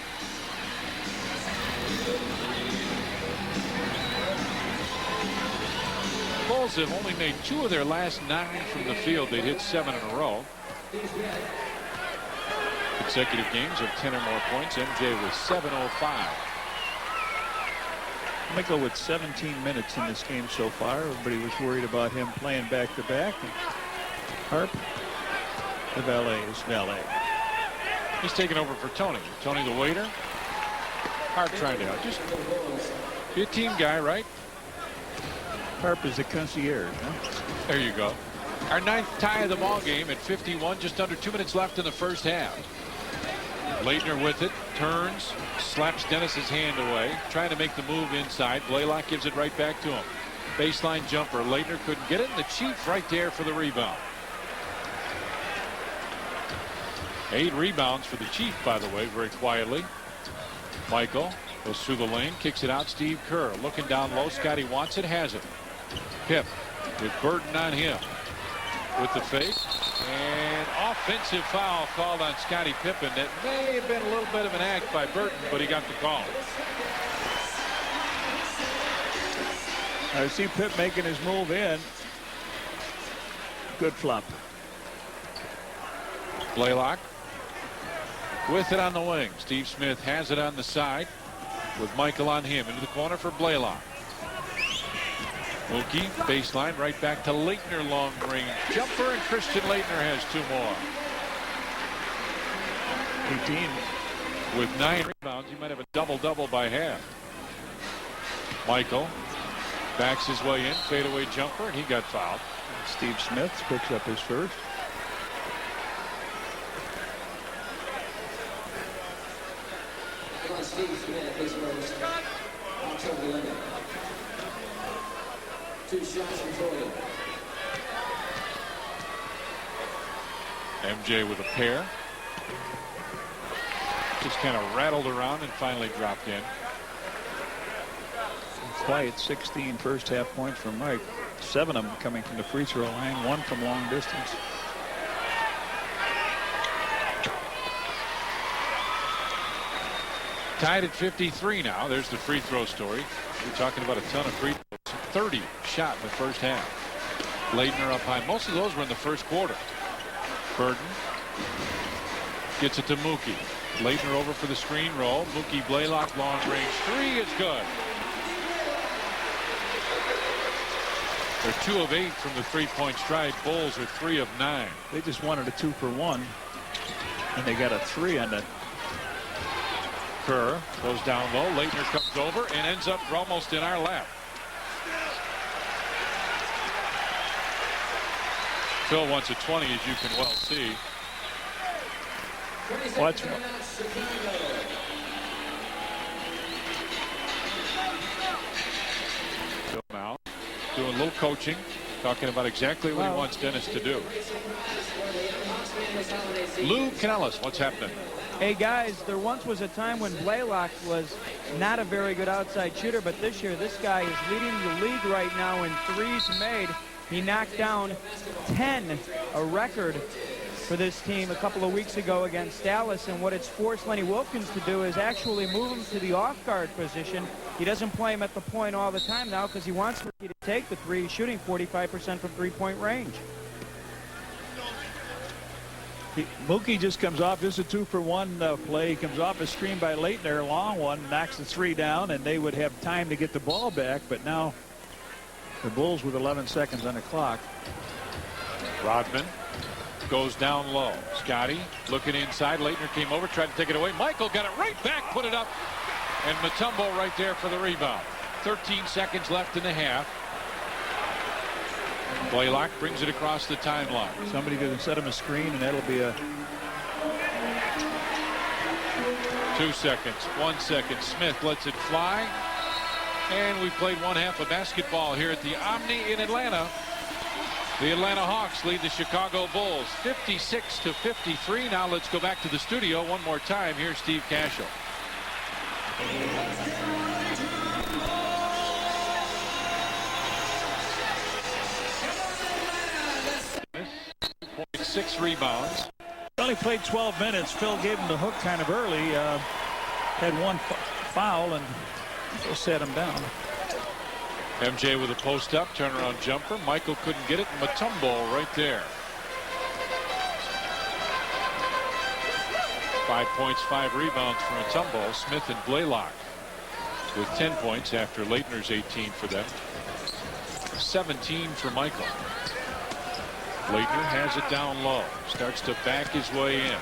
Bulls have only made 2 of their last 9 from the field. They'd hit 7 in a row. Consecutive games of 10 or more points. MJ with 7:05. Michael with 17 minutes in this game so far. Everybody was worried about him playing back-to-back. Harp, the valet, is valet. He's taking over for Tony. Tony the waiter. Harp trying to just be a team guy, right? Harp is a concierge. Huh? There you go. Our 9th tie of the ball game at 51. Just under 2 minutes left in the first half. Leitner with it, turns, slaps Dennis's hand away, trying to make the move inside. Blaylock gives it right back to him. Baseline jumper. Leitner couldn't get it, and the Chief right there for the rebound. 8 rebounds for the Chief, by the way, very quietly. Michael goes through the lane, kicks it out. Steve Kerr looking down low. Scotty wants it, has it. Pip with Burton on him with the fake. And offensive foul called on Scottie Pippen. That may have been a little bit of an act by Burton, but he got the call. I see Pip making his move in. Good flop. Blaylock with it on the wing. Steve Smith has it on the side with Michael on him. Into the corner for Blaylock. Mookie baseline right back to Leitner, long range jumper, and Christian Leitner has 2 more. 18 with 9 rebounds. He might have a double-double by half. Michael backs his way in, fadeaway jumper, and he got fouled. Steve Smith picks up his first. Steve Smith is first. October limit. 2 shots from Toya. MJ with a pair. Just kind of rattled around and finally dropped in. Quiet 16 first half points from Mike. 7 of them coming from the free throw line, 1 from long distance. Tied at 53 now. There's the free throw story. We're talking about a ton of free throws. 30 shot in the first half. Leitner up high. Most of those were in the first quarter. Burton gets it to Mookie. Leitner over for the screen roll. Mookie Blaylock long range 3 is good. They're 2 of 8 from the 3-point stride. Bulls are 3 of 9. They just wanted a 2-for-1, and they got a 3 on that. Kerr goes down low. Leitner comes over and ends up almost in our lap. Phil wants a 20, as you can well see. Watch. Phil now doing a little coaching, talking about exactly what he wants Dennis to do. Lou Canellis, what's happening? Hey guys, there once was a time when Blaylock was not a very good outside shooter, but this year this guy is leading the league right now in threes made. He knocked down 10, a record for this team a couple of weeks ago against Dallas, and what it's forced Lenny Wilkins to do is actually move him to the off-guard position. He doesn't play him at the point all the time now because he wants Ricky to take the 3. He's shooting 45% from 3-point range. Mookie just comes off. This is a 2-for-1 play. He comes off a screen by Leitner, long one, knocks the 3 down, and they would have time to get the ball back, but now the Bulls with 11 seconds on the clock. Rodman goes down low. Scotty looking inside. Leitner came over, tried to take it away. Michael got it right back, put it up, and Mutombo right there for the rebound. 13 seconds left in the half. Blaylock brings it across the timeline. Somebody can set him a screen, and that'll be a 2 seconds, 1 second. Smith lets it fly. And we played 1 half of basketball here at the Omni in Atlanta. The Atlanta Hawks lead the Chicago Bulls 56-53. Now let's go back to the studio one more time. Here's Steve Cashel. .6 rebounds. Only played 12 minutes. Phil gave him the hook kind of early. Had 1 foul and Phil sat him down. MJ with a post-up turnaround jumper. Michael couldn't get it. Mutombo right there. 5 points, 5 rebounds for Mutombo. Smith and Blaylock. with 10 points after Leitner's 18 for them. 17 for Michael. Leitner has it down low. Starts to back his way in.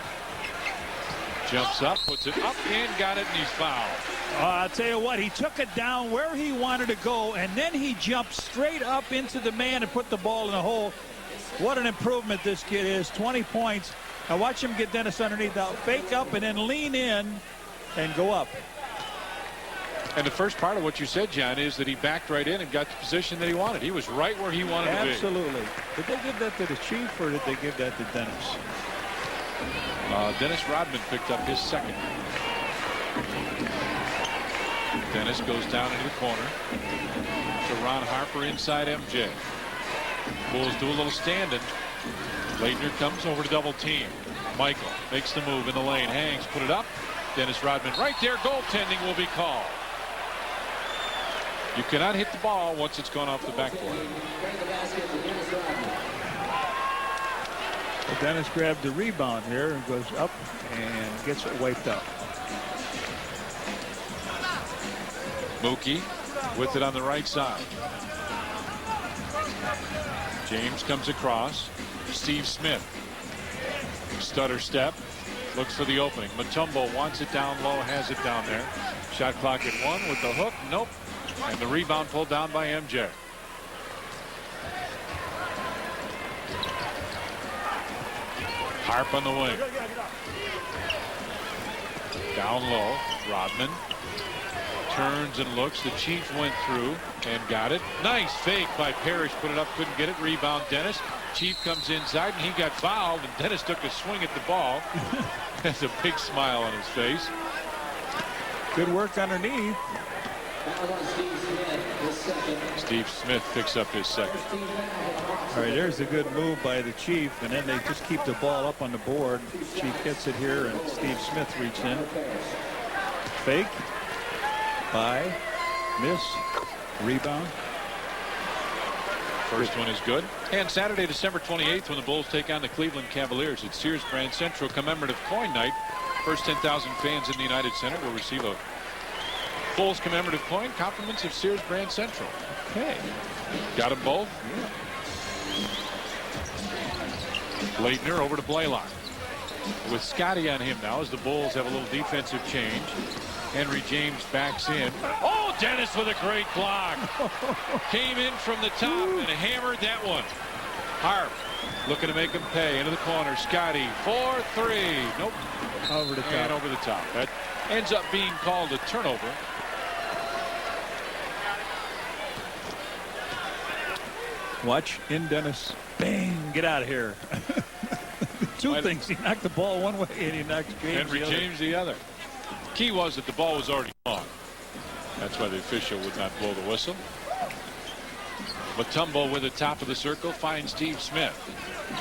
Jumps up, puts it up, and got it, and he's fouled. I'll tell you what, he took it down where he wanted to go, and then he jumped straight up into the man and put the ball in the hole. What an improvement this kid is. 20 points. Now watch him get Dennis underneath. Now fake up and then lean in and go up. And the first part of what you said, John, is that he backed right in and got the position that he wanted. He was right where he wanted to be. Absolutely. Did they give that to the Chief, or did they give that to Dennis? Dennis Rodman picked up his second. Dennis goes down into the corner to Ron Harper inside MJ. Bulls do a little standing. Leitner comes over to double team. Michael makes the move in the lane. Hangs, put it up. Dennis Rodman right there. Goaltending will be called. You cannot hit the ball once it's gone off the backboard. Well, Dennis grabbed the rebound here and goes up and gets it wiped out. Mookie with it on the right side. James comes across. Steve Smith. Stutter step. Looks for the opening. Mutombo wants it down low. Has it down there. Shot clock at 1 with the hook. Nope. And the rebound pulled down by MJ. Harp on the wing. Down low. Rodman turns and looks. The Chief went through and got it. Nice fake by Parrish. Put it up. Couldn't get it. Rebound Dennis. Chief comes inside and he got fouled, and Dennis took a swing at the ball. Has a big smile on his face. Good work underneath. Steve Smith picks up his second. All right, there's a good move by the Chief, and then they just keep the ball up on the board. Chief gets it here, and Steve Smith reaches in. Fake. By. Miss. Rebound. First one is good. And Saturday, December 28th, when the Bulls take on the Cleveland Cavaliers at Sears Grand Central commemorative coin night. First 10,000 fans in the United Center will receive a Bulls commemorative coin, compliments of Sears Grand Central. Okay. Got them both? Yeah. Leitner over to Blaylock. With Scotty on him now as the Bulls have a little defensive change. Henry James backs in. Oh, Dennis with a great block. Came in from the top and hammered that one. Harp looking to make him pay. Into the corner. Scotty 4-3. Nope. Over the top. And over the top. That ends up being called a turnover. Watch in Dennis. Bang. Get out of here. Two things. He knocked the ball one way and he knocked Henry James the other. Key was that the ball was already gone. That's why the official would not blow the whistle. Mutombo with the top of the circle finds Steve Smith.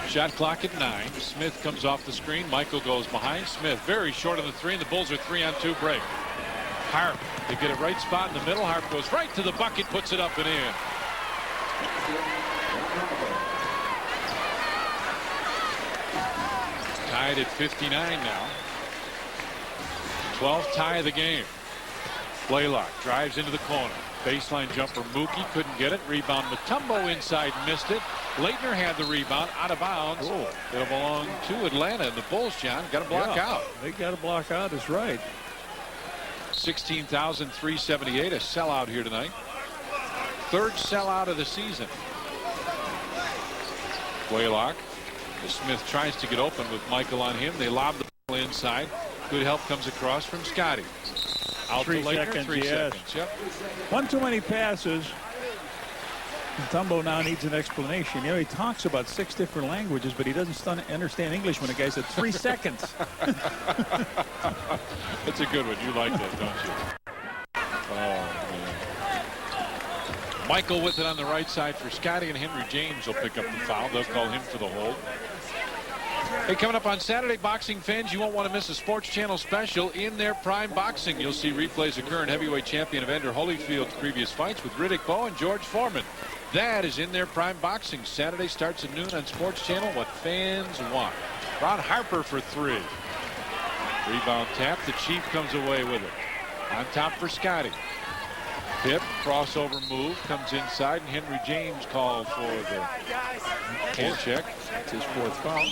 Shot clock at 9. Smith comes off the screen. Michael goes behind Smith. Very short on the 3, and the Bulls are 3-on-2 break. Harp, they get a right spot in the middle. Harp goes right to the bucket, puts it up and in. Tied at 59 now. 12th tie of the game. Blaylock drives into the corner. Baseline jumper. Mookie couldn't get it. Rebound. Mutombo inside, missed it. Leitner had the rebound out of bounds. Oh. It'll belong to Atlanta. And the Bulls, John, got to block out. They got to block out is right. 16,378, a sellout here tonight. Third sellout of the season. Blaylock. Smith tries to get open with Michael on him. They lob the ball inside. Good help comes across from Scotty. Out 3 to Leitner, seconds, 3 yes. seconds. Yep. One too many passes. Mutombo now needs an explanation. You know, he talks about 6 different languages, but he doesn't understand English when a guy said 3 seconds. That's a good one. You like that, don't you? Oh, man. Michael with it on the right side for Scotty, and Henry James will pick up the foul. They'll call him for the hold. Hey, coming up on Saturday, boxing fans, you won't want to miss a Sports Channel special In Their Prime Boxing. You'll see replays of current heavyweight champion Evander Holyfield's previous fights with Riddick Bowe and George Foreman. That is In Their Prime Boxing. Saturday starts at noon on Sports Channel. What fans want. Ron Harper for 3. Rebound tap. The Chief comes away with it. On top for Scotty. Pip, crossover move, comes inside, and Henry James called for the hand check. It's his 4th foul.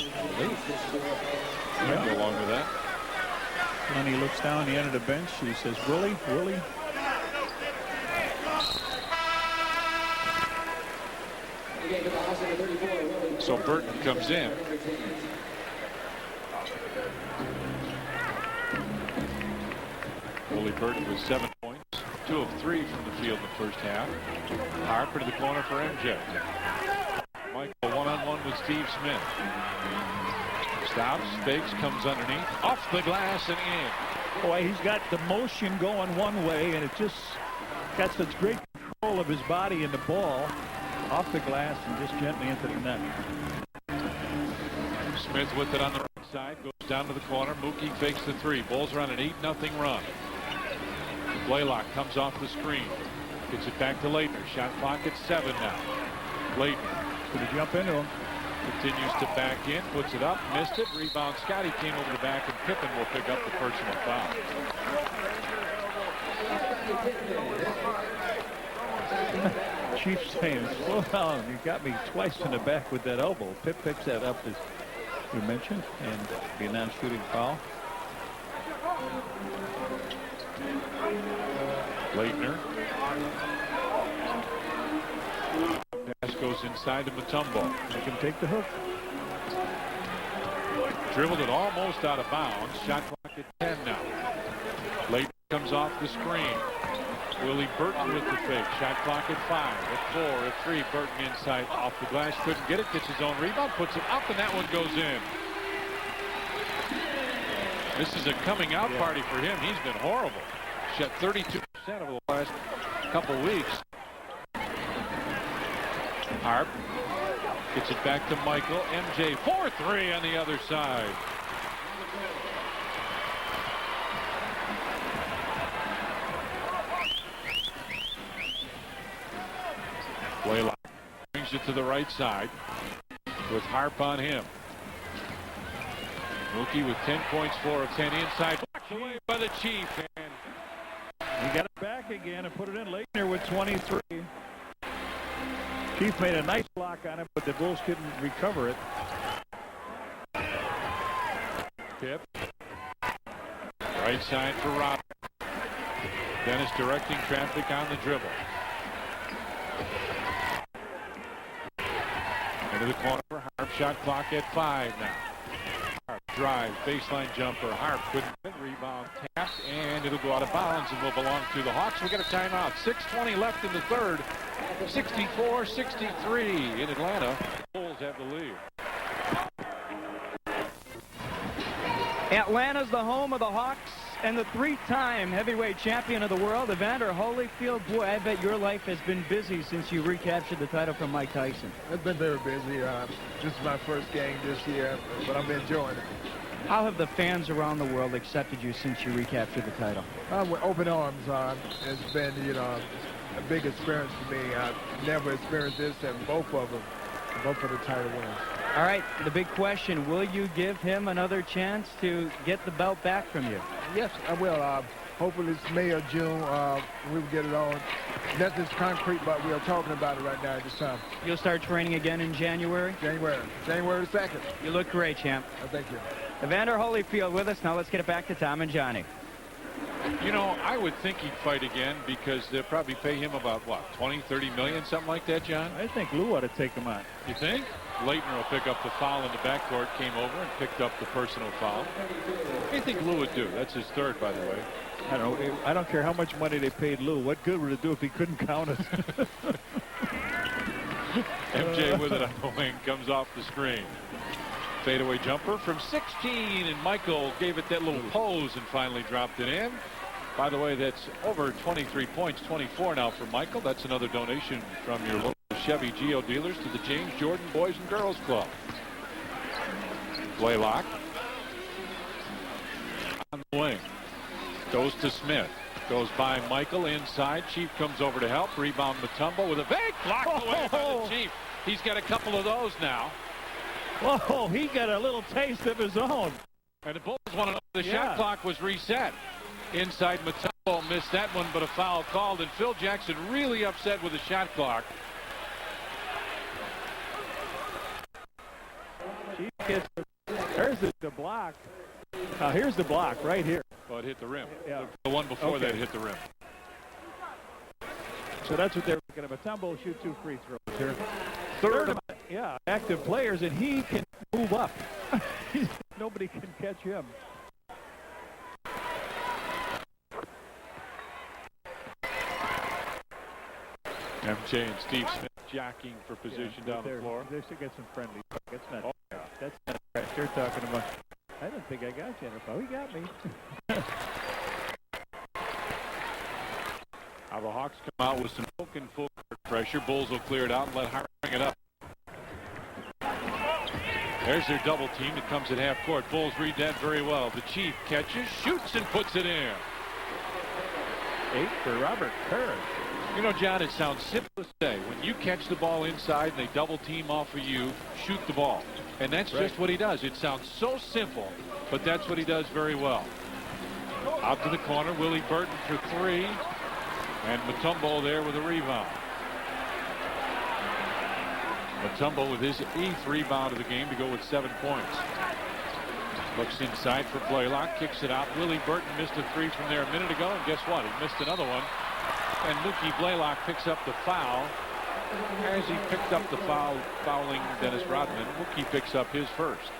Might go along with that. When he looks down the end of the bench, he says, Willie. So Burton comes in. Willie Burton with 7 points, 2 of 3 from the field in the first half. Harper to the corner for MJ. Michael one-on-one with Steve Smith. Stops, fakes, comes underneath, off the glass and in. Boy, he's got the motion going one way, and it just got such great control of his body and the ball off the glass and just gently into the net. Smith with it on the right side, goes down to the corner. Mookie fakes the 3. Bulls are on an 8-0 run. Blaylock comes off the screen. Gets it back to Leitner. Shot clock at 7 now. Leitner. Gonna jump into him. Continues to back in. Puts it up. Missed it. Rebound. Scotty came over the back, and Pippen will pick up the personal foul. Chiefs saying, slow down. You got me twice in the back with that elbow. Pip picks that up, as you mentioned, and be a non-shooting foul. Leitner. Pass goes inside to Mutombo. Make him take the hook. Dribbled it almost out of bounds. Shot clock at 10 now. Leitner comes off the screen. Willie Burton with the fake. Shot clock at 5. At 4. At 3. Burton inside off the glass. Couldn't get it. Gets his own rebound. Puts it up, and that one goes in. This is a coming out party for him. He's been horrible. Shot 32% over the last couple weeks. Harp gets it back to Michael. MJ 4-3 on the other side. Blaylock brings it to the right side with Harp on him. Mookie with 10 points, 4 of 10 inside. Blocked away by the Chief. And he got it back again and put it in. Leitner with 23. Chief made a nice block on it, but the Bulls couldn't recover it. Pip. Right side for Robert. Dennis directing traffic on the dribble. Into the corner for Harp. Shot clock at 5 now. Harp drive, baseline jumper. Harp couldn't rebound, tapped, and it'll go out of bounds and will belong to the Hawks. We get a timeout. 6:20 left in the third. 64-63 in Atlanta. Bulls have the lead. Atlanta's the home of the Hawks and the 3-time heavyweight champion of the world, Evander Holyfield. Boy, I bet your life has been busy since you recaptured the title from Mike Tyson. It's been very busy. This is my first game this year, but I'm enjoying it. How have the fans around the world accepted you since you recaptured the title? With open arms. It's been, a big experience for me. I've never experienced this, and both of the title winners. All right, the big question, will you give him another chance to get the belt back from you? Yes, I will. Hopefully it's May or June. We will get it on. Nothing's concrete, but we are talking about it right now at this time. You'll start training again in January? January 2nd. You look great, champ. Thank you. Evander Holyfield with us. Now let's get it back to Tom and Johnny. I would think he'd fight again because they'll probably pay him about, what, 20, 30 million, something like that, John? I think Lou ought to take him on. You think? Leitner will pick up the foul in the backcourt, came over and picked up the personal foul. What do you think Lou would do? That's his third, by the way. I don't know. I don't care how much money they paid Lou. What good would it do if he couldn't count it? MJ with it on the wing, comes off the screen. Fadeaway jumper from 16, and Michael gave it that little pose and finally dropped it in. By the way, that's over 23 points, 24 now for Michael. That's another donation from your local Chevy Geo dealers to the James Jordan Boys and Girls Club. Blaylock on the wing. Goes to Smith. Goes by Michael inside. Chief comes over to help. Rebound Mutombo with a big block away by the Chief. He's got a couple of those now. Whoa, he got a little taste of his own. And the Bulls want to know the shot clock was reset. Inside Mutombo missed that one, but a foul called, and Phil Jackson really upset with the shot clock. There's the block. Here's the block right here. Well, it hit the rim. Yeah. The one before that hit the rim. So that's what they're looking at. Mutombo will shoot 2 free throws here. Third, yeah, active players, and he can move up. Nobody can catch him. MJ and Steve Smith jockeying for position down the floor. They should get some friendly. That's not. That's not right. They're talking about. I don't think I got you. Oh, he got me. Now the Hawks come out with some full court pressure. Bulls will clear it out and let Hart bring it up. There's their double team. It comes at half court. Bulls read that very well. The Chief catches, shoots, and puts it in. 8 for Robert Parrish. You know, John, it sounds simple to say. When you catch the ball inside and they double team off of you, shoot the ball. And that's just what he does. It sounds so simple, but that's what he does very well. Out to the corner, Willie Burton for 3. And Mutombo there with a rebound. Mutombo with his 8th rebound of the game to go with 7 points. Looks inside for Blaylock, kicks it out. Willie Burton missed a 3 from there a minute ago, and guess what? He missed another one. And Mookie Blaylock picks up the foul. As he picked up the foul, fouling Dennis Rodman, Mookie picks up his first.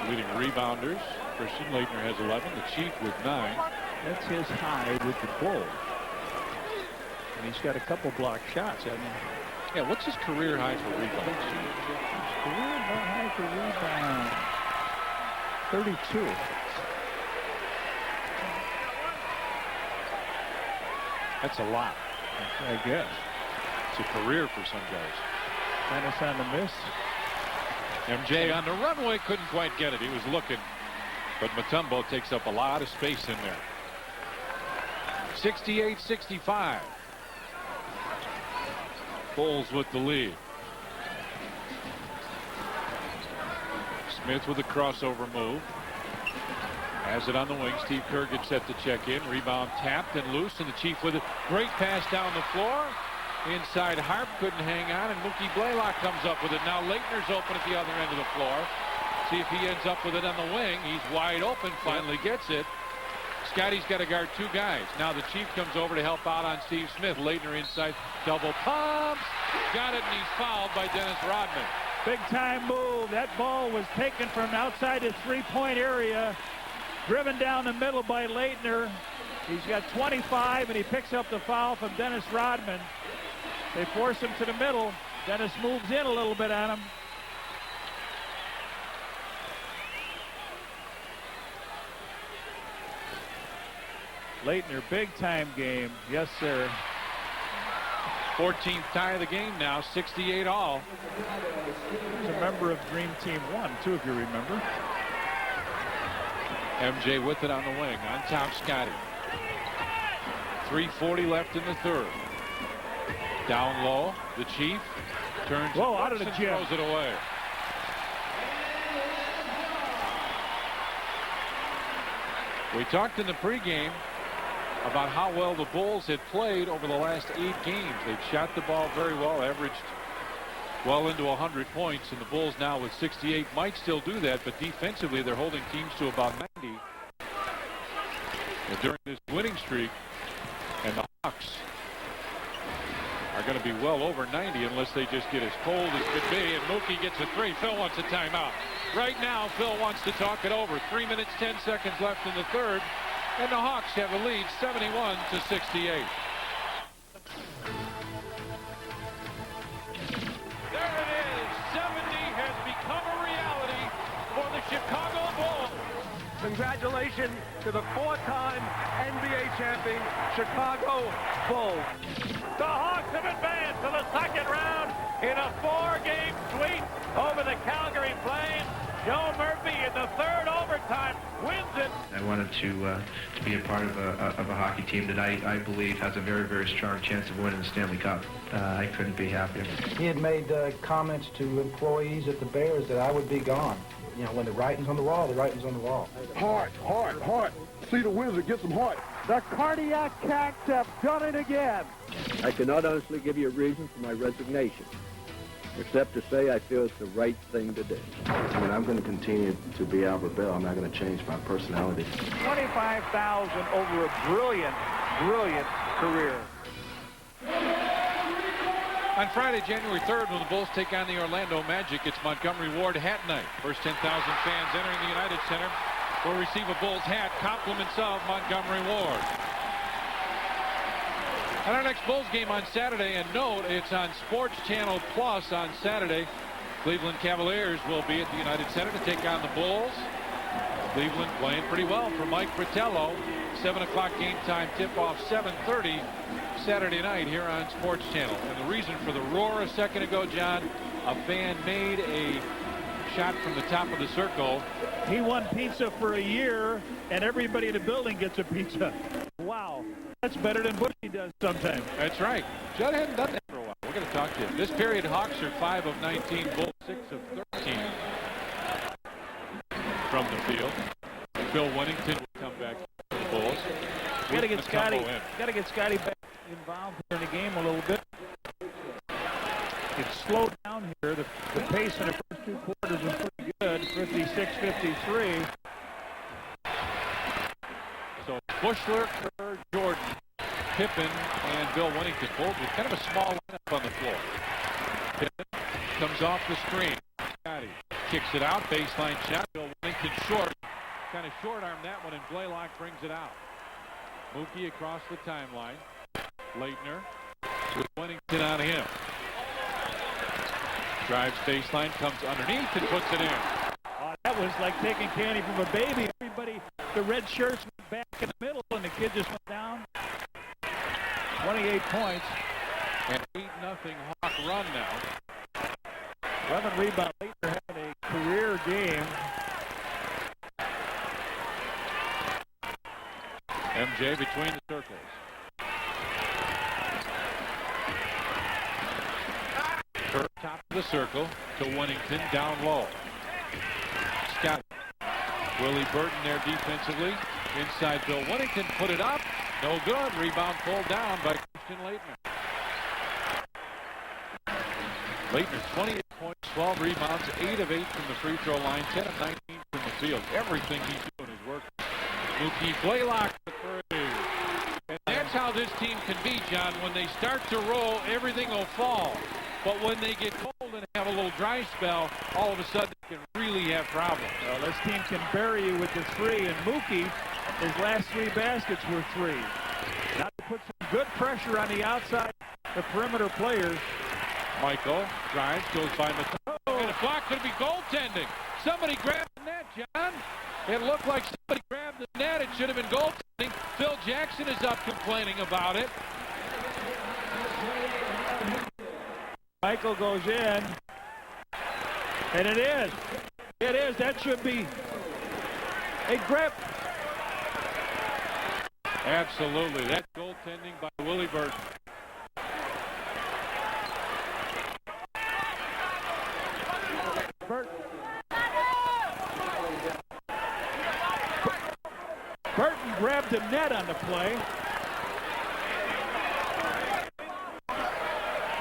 Leading rebounders, Christian Laettner has 11. The Chief with 9. That's his high with the Bulls. And he's got a couple block shots. I mean, yeah, what's his career high for rebounds? Career high for rebound. 32. That's a lot. I guess. It's a career for some guys. Dennis on the miss. MJ on the runway couldn't quite get it. He was looking. But Mutombo takes up a lot of space in there. 68-65. Bulls with the lead. Smith with a crossover move. Has it on the wing. Steve Kerr gets set to check in. Rebound tapped and loose, and the Chief with it. Great pass down the floor. Inside Harp couldn't hang on, and Mookie Blaylock comes up with it. Now Laettner's open at the other end of the floor. See if he ends up with it on the wing. He's wide open, finally gets it. Scotty's got to guard 2 guys. Now the Chief comes over to help out on Steve Smith. Laettner inside, double pumps. Got it, and he's fouled by Dennis Rodman. Big time move. That ball was taken from outside his 3-point area. Driven down the middle by Laettner. He's got 25, and he picks up the foul from Dennis Rodman. They force him to the middle. Dennis moves in a little bit on him. Laettner, big time game. Yes, sir. 14th tie of the game now, 68 all. He's a member of Dream Team 1, too, if you remember. MJ with it on the wing. On top, Scotty. 3:40 left in the third. Down low, the Chief turns out of the and gym. throws it away. We talked in the pregame about how well the Bulls had played over the last 8 games. They'd shot the ball very well, averaged well into 100 points, and the Bulls now with 68 might still do that, but defensively they're holding teams to about 90 during this winning streak, and the Hawks are going to be well over 90 unless they just get as cold as could be, and Mookie gets a 3. Phil wants a timeout. Right now, Phil wants to talk it over. 3 minutes, 10 seconds left in the third, and the Hawks have a lead, 71-68. There it is. 70 has become a reality for the Chicago Bulls. Congratulations to the 4-time NBA champion Chicago Bulls. The Hawks have advanced to the second round in a 4-game sweep over the Calgary Flames. Joe Murphy in the third overtime wins it. I wanted to be a part of a hockey team that I believe has a very, very strong chance of winning the Stanley Cup. I couldn't be happier. He had made comments to employees at the Bears that I would be gone. you know, when the writing's on the wall, the writing's on the wall. Heart, heart, heart. See the Wizard get some heart. The cardiac cats have done it again. I cannot honestly give you a reason for my resignation, except to say I feel it's the right thing to do. I mean, I'm going to continue to be Albert Bell. I'm not going to change my personality. 25,000 over a brilliant, brilliant career. On Friday, January 3rd, when the Bulls take on the Orlando Magic, it's Montgomery Ward Hat Night. First 10,000 fans entering the United Center will receive a Bulls hat, compliments of Montgomery Ward. And our next Bulls game on Saturday, and note, it's on Sports Channel Plus on Saturday. Cleveland Cavaliers will be at the United Center to take on the Bulls. Cleveland playing pretty well for Mike Fratello. 7 o'clock game time tip-off, 7:30 Saturday night here on Sports Channel. And the reason for the roar a second ago, John, a fan made a shot from the top of the circle. He won pizza for a year, and everybody in the building gets a pizza. Wow. That's better than Bushy does sometimes. That's right. Judd hadn't done that for a while. We're going to talk to him. This period, Hawks are 5 of 19, Bulls 6 of 13 from the field. Bill Winnington will come back to the Bulls. Got to get Scotty back involved in the game a little bit. It's slowed down here. The pace in the first two quarters was pretty good. 56-53. So Bushler, Kerr, Jordan, Pippen, and Bill Winnington both with kind of a small lineup on the floor. Pippen comes off the screen. Scotty kicks it out. Baseline shot. Bill Winnington short. Kind of short arm that one, and Blaylock brings it out. Mookie across the timeline. Leitner with Winnington on him. Drives baseline, comes underneath, and puts it in. Oh, that was like taking candy from a baby. Everybody, the red shirts went back in the middle, and the kid just went down. 28 points. An 8-0 Hawk run now. 11 rebounds. Leitner having a career game. MJ between the circles. Kerr top of the circle to Winnington down low. Scott. Willie Burton there defensively. Inside Bill Winnington put it up. No good. Rebound pulled down by Christian Leitner. Leitner 28 points, 12 rebounds, 8 of 8 from the free throw line, 10 of 19 from the field. Everything he's doing is working. Mookie Blaylock for three. And that's how this team can be, John. When they start to roll, everything will fall. But when they get cold and have a little dry spell, all of a sudden they can really have problems. Well, this team can bury you with the three, and Mookie, his last 3 baskets were 3. Now to put some good pressure on the outside, the perimeter players. Michael drives, goes by Mateo, and a block. Could be goaltending. Somebody grabbed the net, John. It looked like somebody grabbed the net. It should have been goaltending. Phil Jackson is up complaining about it. Michael goes in. And it is. It is. That should be a grip. Absolutely. That's goaltending by Willie Burton. Burton grabbed the net on the play.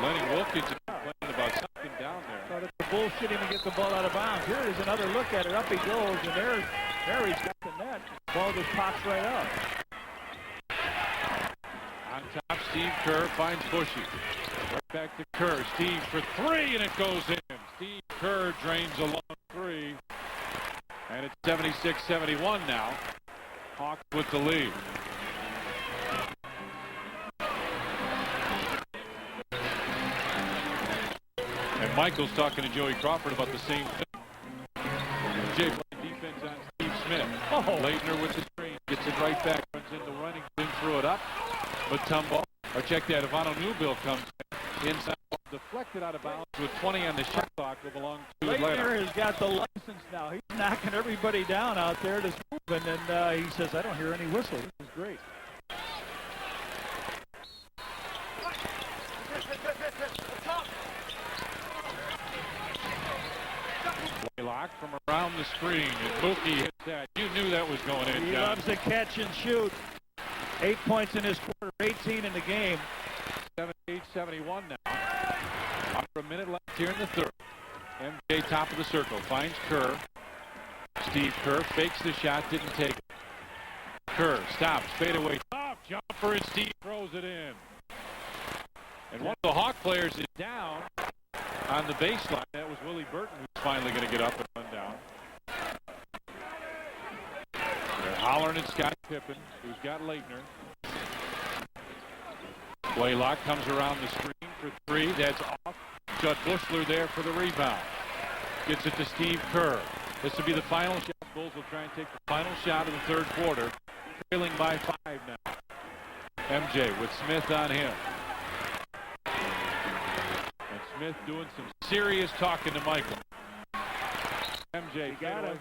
Lenny Wilkins complaining about something down there. So that the Bulls shouldn't even get the ball out of bounds. Here is another look at it. Up he goes, and there he's got the net. The ball just pops right up. On top, Steve Kerr finds Bushy. Right back to Kerr. Steve for 3, and it goes in. Steve Kerr drains a long 3. And it's 76-71 now. Hawks with the lead. And Michael's talking to Joey Crawford about the same thing. Jay playing defense on Steve Smith. Leitner with the screen. Gets it right back. Runs into running. Then threw it up. Mutombo. Or check that. Ivano Newbill comes inside. Deflected out of bounds with 20 on the shot clock. Will belong to Leitner has got the license now. He's knocking everybody down out there that's moving, and he says, I don't hear any whistle. This is great. Blaylock from around the the screen, and Mookie hits that. You knew that was going in, He John. loves to catch and shoot. 8 points in his quarter, 18 in the game. 78-71 now. Under a minute left here in the third. MJ top of the circle, finds Kerr. Steve Kerr fakes the shot, didn't take it. Kerr stops, fadeaway, top jumper, and Steve throws it in. And one of the Hawk players is down on the baseline. That was Willie Burton, who's finally going to get up and run down. They're hollering at Scott Pippen, who's got Leitner. Blaylock comes around the screen for three. That's off. Judd Bushler there for the rebound. Gets it to Steve Kerr. This will be the final shot. Bulls will try and take the final shot of the third quarter. Trailing by 5 now. MJ with Smith on him. And Smith doing some serious talking to Michael. MJ got him.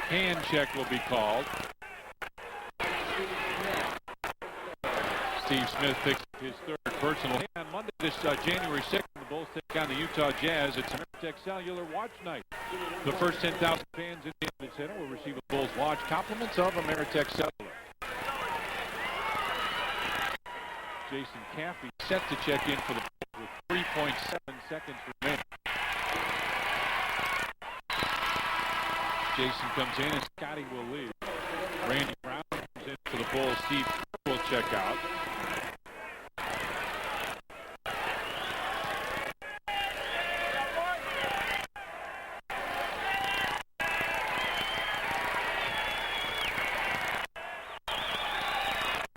Hand check will be called. Steve Smith picks his third personal. On Monday, this January 2nd, the Bulls take on the Utah Jazz. It's Ameritech Cellular Watch Night. The first 10,000 fans in the Inland Center will receive a Bulls watch. Compliments of Ameritech Cellular. Jason Caffey set to check in for the Bulls with 3.7 seconds remaining. Jason comes in and Scotty will leave. Randy Brown comes in for the Bulls. Steve will check out.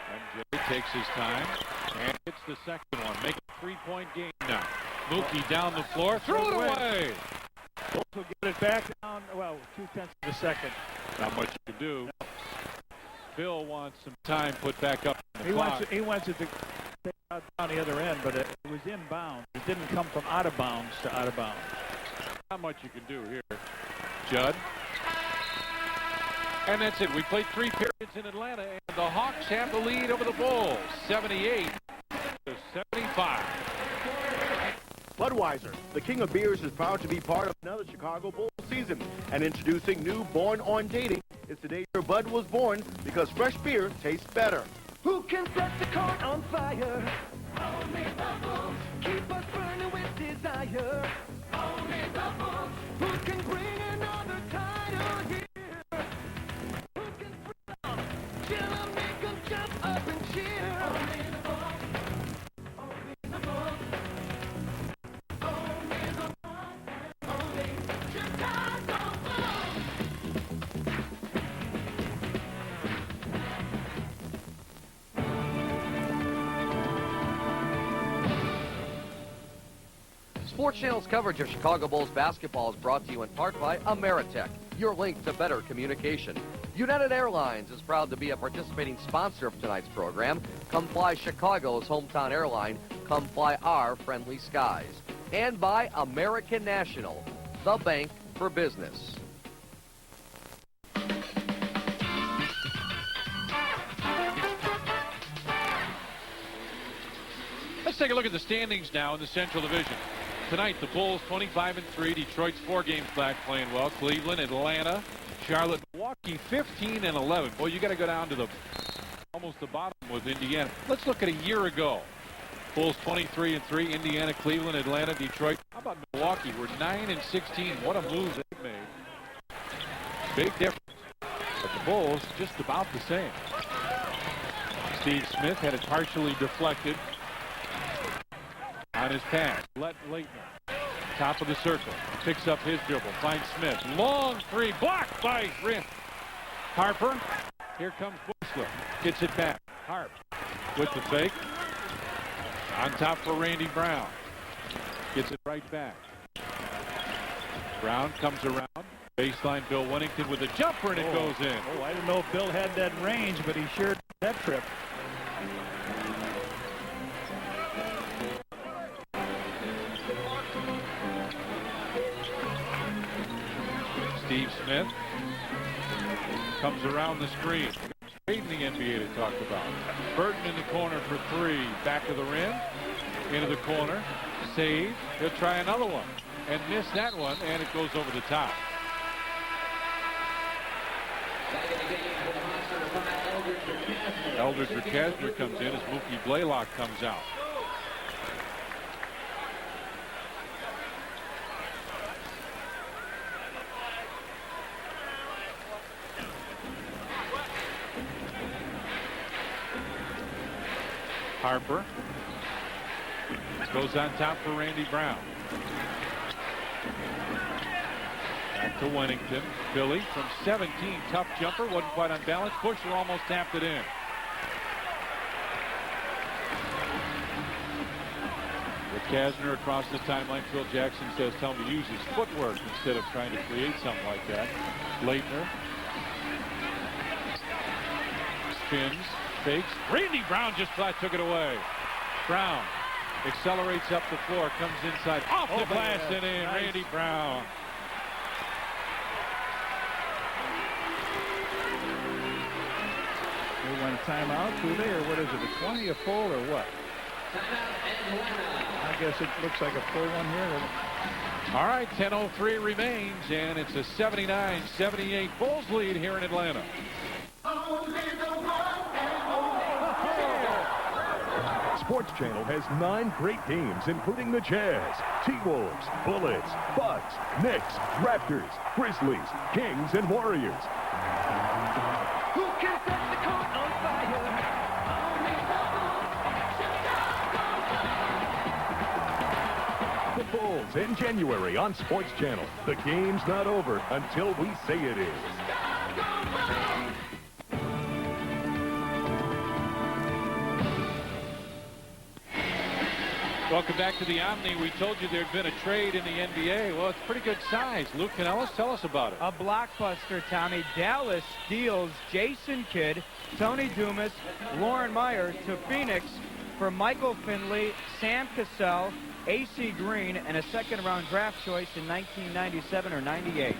MJ takes his time and hits the second one. Make a 3-point game now. Mookie down the floor. Throw it away. Bulls will get it back down, well, 0.2 of a second. Not much you can do. Phil wants some time put back up in the He clock. wants it to take out down the other end, but it was inbound. It didn't come from out of bounds to out of bounds. Not much you can do here. Judd. And that's it. We played 3 periods in Atlanta, and the Hawks have the lead over the Bulls. 78 to 75. Budweiser, the king of beers, is proud to be part of another Chicago Bulls season. And introducing new Born on Dating. It's the day your Bud was born, because fresh beer tastes better. Who can set the corn on fire? Only the Bulls. Keep us burning with desire. Only the Bulls. Who can bring another title here? Who can thrill 'em, chill 'em, make 'em jump up and cheer? Only the Bulls. Only the Bulls. Only the Bulls. Only Chicago Bulls. Sports Channel's coverage of Chicago Bulls basketball is brought to you in part by Ameritech, your link to better communication. United Airlines is proud to be a participating sponsor of tonight's program. Come fly Chicago's hometown airline. Come fly our friendly skies. And by American National, the bank for business. Let's take a look at the standings now in the Central Division. Tonight, the Bulls 25-3. Detroit's 4 games back playing well. Cleveland, Atlanta, Charlotte, Milwaukee 15-11. Boy, you got to go down to almost the bottom with Indiana. Let's look at a year ago. Bulls 23-3. Indiana, Cleveland, Atlanta, Detroit. How about Milwaukee? We're 9-16. What a move they made. Big difference. But the Bulls just about the same. Steve Smith had it partially deflected on his pass. Let Leitner, top of the circle, picks up his dribble, finds Smith. Long 3, blocked by Rim. Harper, here comes Bushler, gets it back. Harp with the fake. On top for Randy Brown. Gets it right back. Brown comes around. Baseline, Bill Winnington with a jumper, and it goes in. Oh, I didn't know if Bill had that range, but he sure did that trip. Steve Smith comes around the screen. Straight in the NBA to talk about. Burton in the corner for 3. Back of the rim. Into the corner. Save. He'll try another one. and missed that one, and it goes over the top. Eldridge Ricasner comes in as Mookie Blaylock comes out. Harper goes on top for Randy Brown. Back to Wennington. Billy from 17, tough jumper, wasn't quite on balance. Busher almost tapped it in. With Kasner across the timeline, Phil Jackson says tell him to use his footwork instead of trying to create something like that. Leitner spins, fakes. Randy Brown just flat took it away. Brown accelerates up the floor, comes inside, off the glass and in. Nice. Randy Brown. They went timeout, do they, or what is it, a 20, a full, or what? I guess it looks like a full one here. All right, 10:03 remains, and it's a 79-78 Bulls lead here in Atlanta. Sports Channel has 9 great games, including the Jazz, T-Wolves, Bullets, Bucks, Knicks, Raptors, Grizzlies, Kings, and Warriors. Who can set the court on fire? The Bulls in January on Sports Channel. The game's not over until we say it is. Welcome back to the Omni. We told you there'd been a trade in the NBA. Well, it's pretty good size. Luke Canellis, tell us about it. A blockbuster, Tommy. Dallas deals Jason Kidd, Tony Dumas, Lauren Myers to Phoenix for Michael Finley, Sam Cassell, A.C. Green, and a second-round draft choice in 1997 or 98.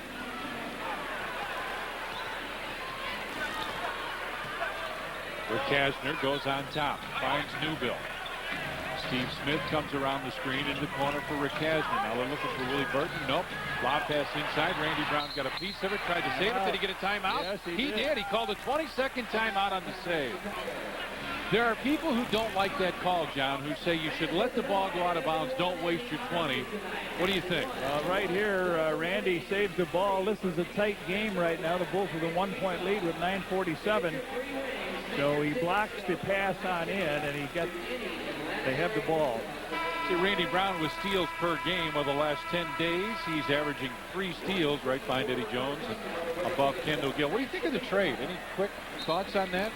Kasner goes on top, finds Newbill. Steve Smith comes around the screen in the corner for Rick Kasner. Now they're looking for Willie Burton. Nope. Lob pass inside. Randy Brown got a piece of it. Tried to save it. Did he get a timeout? Yes, he did. He called a 20-second timeout on the save. There are people who don't like that call, John, who say you should let the ball go out of bounds. Don't waste your 20. What do you think? Right here, Randy saves the ball. This is a tight game right now. The Bulls with a 1-point lead with 9:47. So he blocks the pass on in, and they have the ball. See, Randy Brown with steals per game over the last 10 days. He's averaging 3 steals right behind Eddie Jones and above Kendall Gill. What do you think of the trade? Any quick thoughts on that?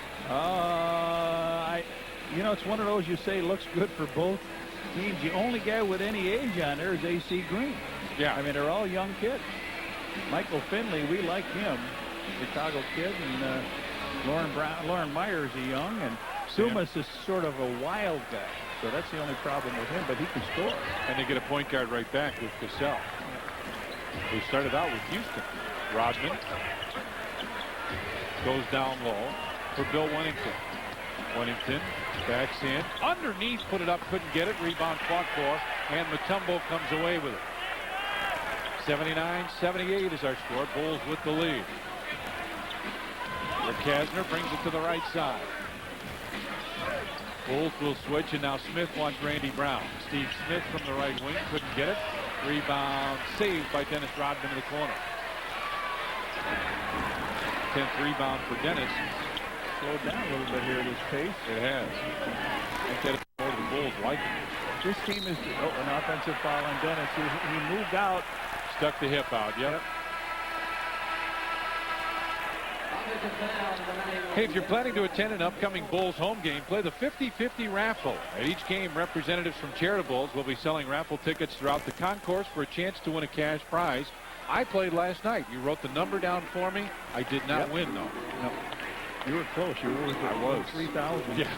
It's one of those you say looks good for both teams. The only guy with any age on there is A.C. Green. Yeah. I mean, they're all young kids. Michael Finley, we like him. Chicago kid, and Lauren Myers is young, and Sumas is sort of a wild guy. So that's the only problem with him, but he can score. And they get a point guard right back with Cassell, who started out with Houston. Rodman goes down low for Bill Wennington. Wennington backs in. Underneath, put it up, couldn't get it. Rebound fought for, and Mutombo comes away with it. 79-78 is our score. Bulls with the lead. Rick Kasner brings it to the right side. Bulls will switch, and now Smith wants Randy Brown. Steve Smith from the right wing couldn't get it. Rebound saved by Dennis Rodman in the corner. 10th rebound for Dennis. Slowed down a little bit here at his pace. It has. I think that more the Bulls like it. This team is an offensive foul on Dennis. He moved out. Stuck the hip out, yep. Hey, if you're planning to attend an upcoming Bulls home game, play the 50-50 raffle. At each game, representatives from Charitables will be selling raffle tickets throughout the concourse for a chance to win a cash prize. I played last night. You wrote the number down for me. I did not win, though. No. You were close. You were I was. 3,000. Yeah.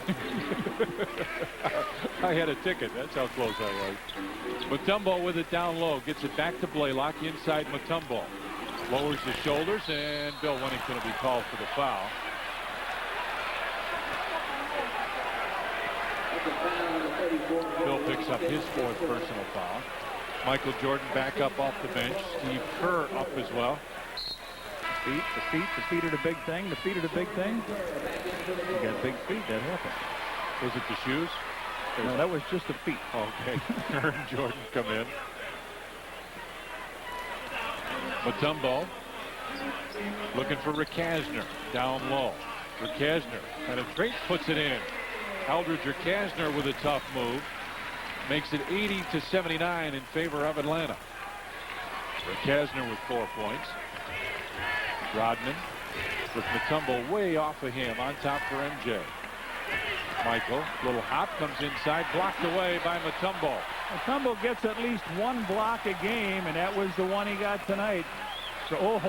I had a ticket. That's how close I was. Mutombo with it down low. Gets it back to Blaylock inside Mutombo. Lowers his shoulders, and Bill Wennington will be called for the foul. Bill picks up his 4th personal foul. Michael Jordan back up off the bench. Steve Kerr up as well. The feet are the big thing. The feet are the big thing. You got big feet. That happened. Was it the shoes? No, that was just the feet. Okay. Kerr and Jordan come in. Mutombo looking for Ricasner down low. Ricasner penetrates, puts it in. Eldridge Ricasner with a tough move. Makes it 80-79 in favor of Atlanta. Ricasner with 4 points. Rodman with Mutombo way off of him on top for MJ. Michael, little hop, comes inside, blocked away by Mutombo. Mutombo gets at least 1 block a game, and that was the one he got tonight. So,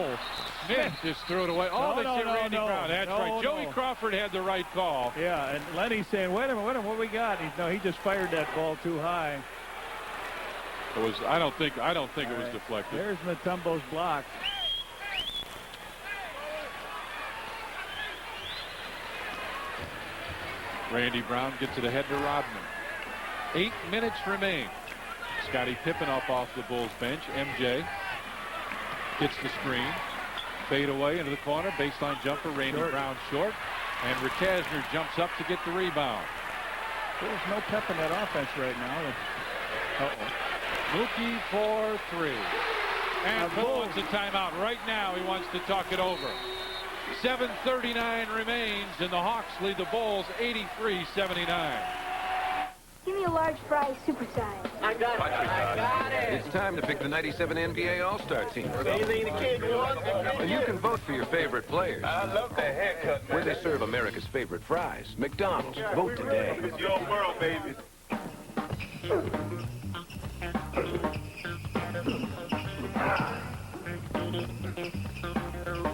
Smith just threw it away. Oh, they say Randy Brown. That's right. Joey no. Crawford had the right call. Yeah, and Lenny's saying, wait a minute, what we got? He just fired that ball too high. It was. I don't think it was deflected. There's Mutombo's block. Randy Brown gets it ahead to Rodman. 8 minutes remain. Scottie Pippen off the Bulls bench. MJ gets the screen. Fade away into the corner. Baseline jumper. Randy Brown short. And Ricasner jumps up to get the rebound. There's no pep in that offense right now. Mookie for 3. And Bill wants a timeout right now. He wants to talk it over. 7:39 remains, and the Hawks lead the Bulls 83-79. Give me a large fry, supersize. I got it. It's time to pick the 97 NBA All-Star team. And you can vote for your favorite players. I love that haircut, man. Where they serve America's favorite fries. McDonald's. Vote today. It's your world, baby.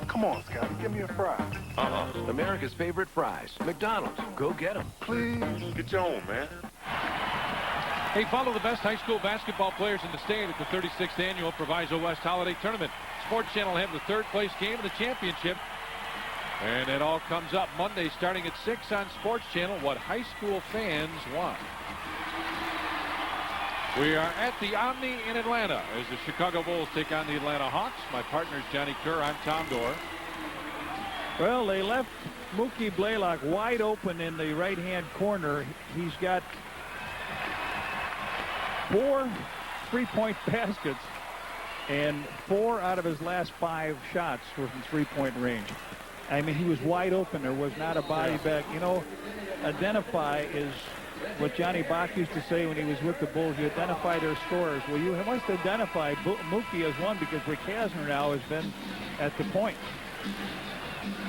Come on, Scotty, give me a fry. America's favorite fries. McDonald's. Go get them. Please. Get your own, man. Hey, follow the best high school basketball players in the state at the 36th Annual Proviso West Holiday Tournament. Sports Channel will have the 3rd place game of the championship. And it all comes up Monday starting at 6 on Sports Channel, what high school fans want. We are at the Omni in Atlanta as the Chicago Bulls take on the Atlanta Hawks. My partner is Johnny Kerr. I'm Tom Dorr. Well, they left Mookie Blaylock wide open in the right-hand corner. He's got 4 3-point baskets, and 4 out of his last 5 shots were from 3-point range. I mean, he was wide open. There was not a body back. You know, identify is what Johnny Bach used to say when he was with the Bulls. You identify their scorers. Well, you must identify Mookie as one because Ricasner now has been at the point.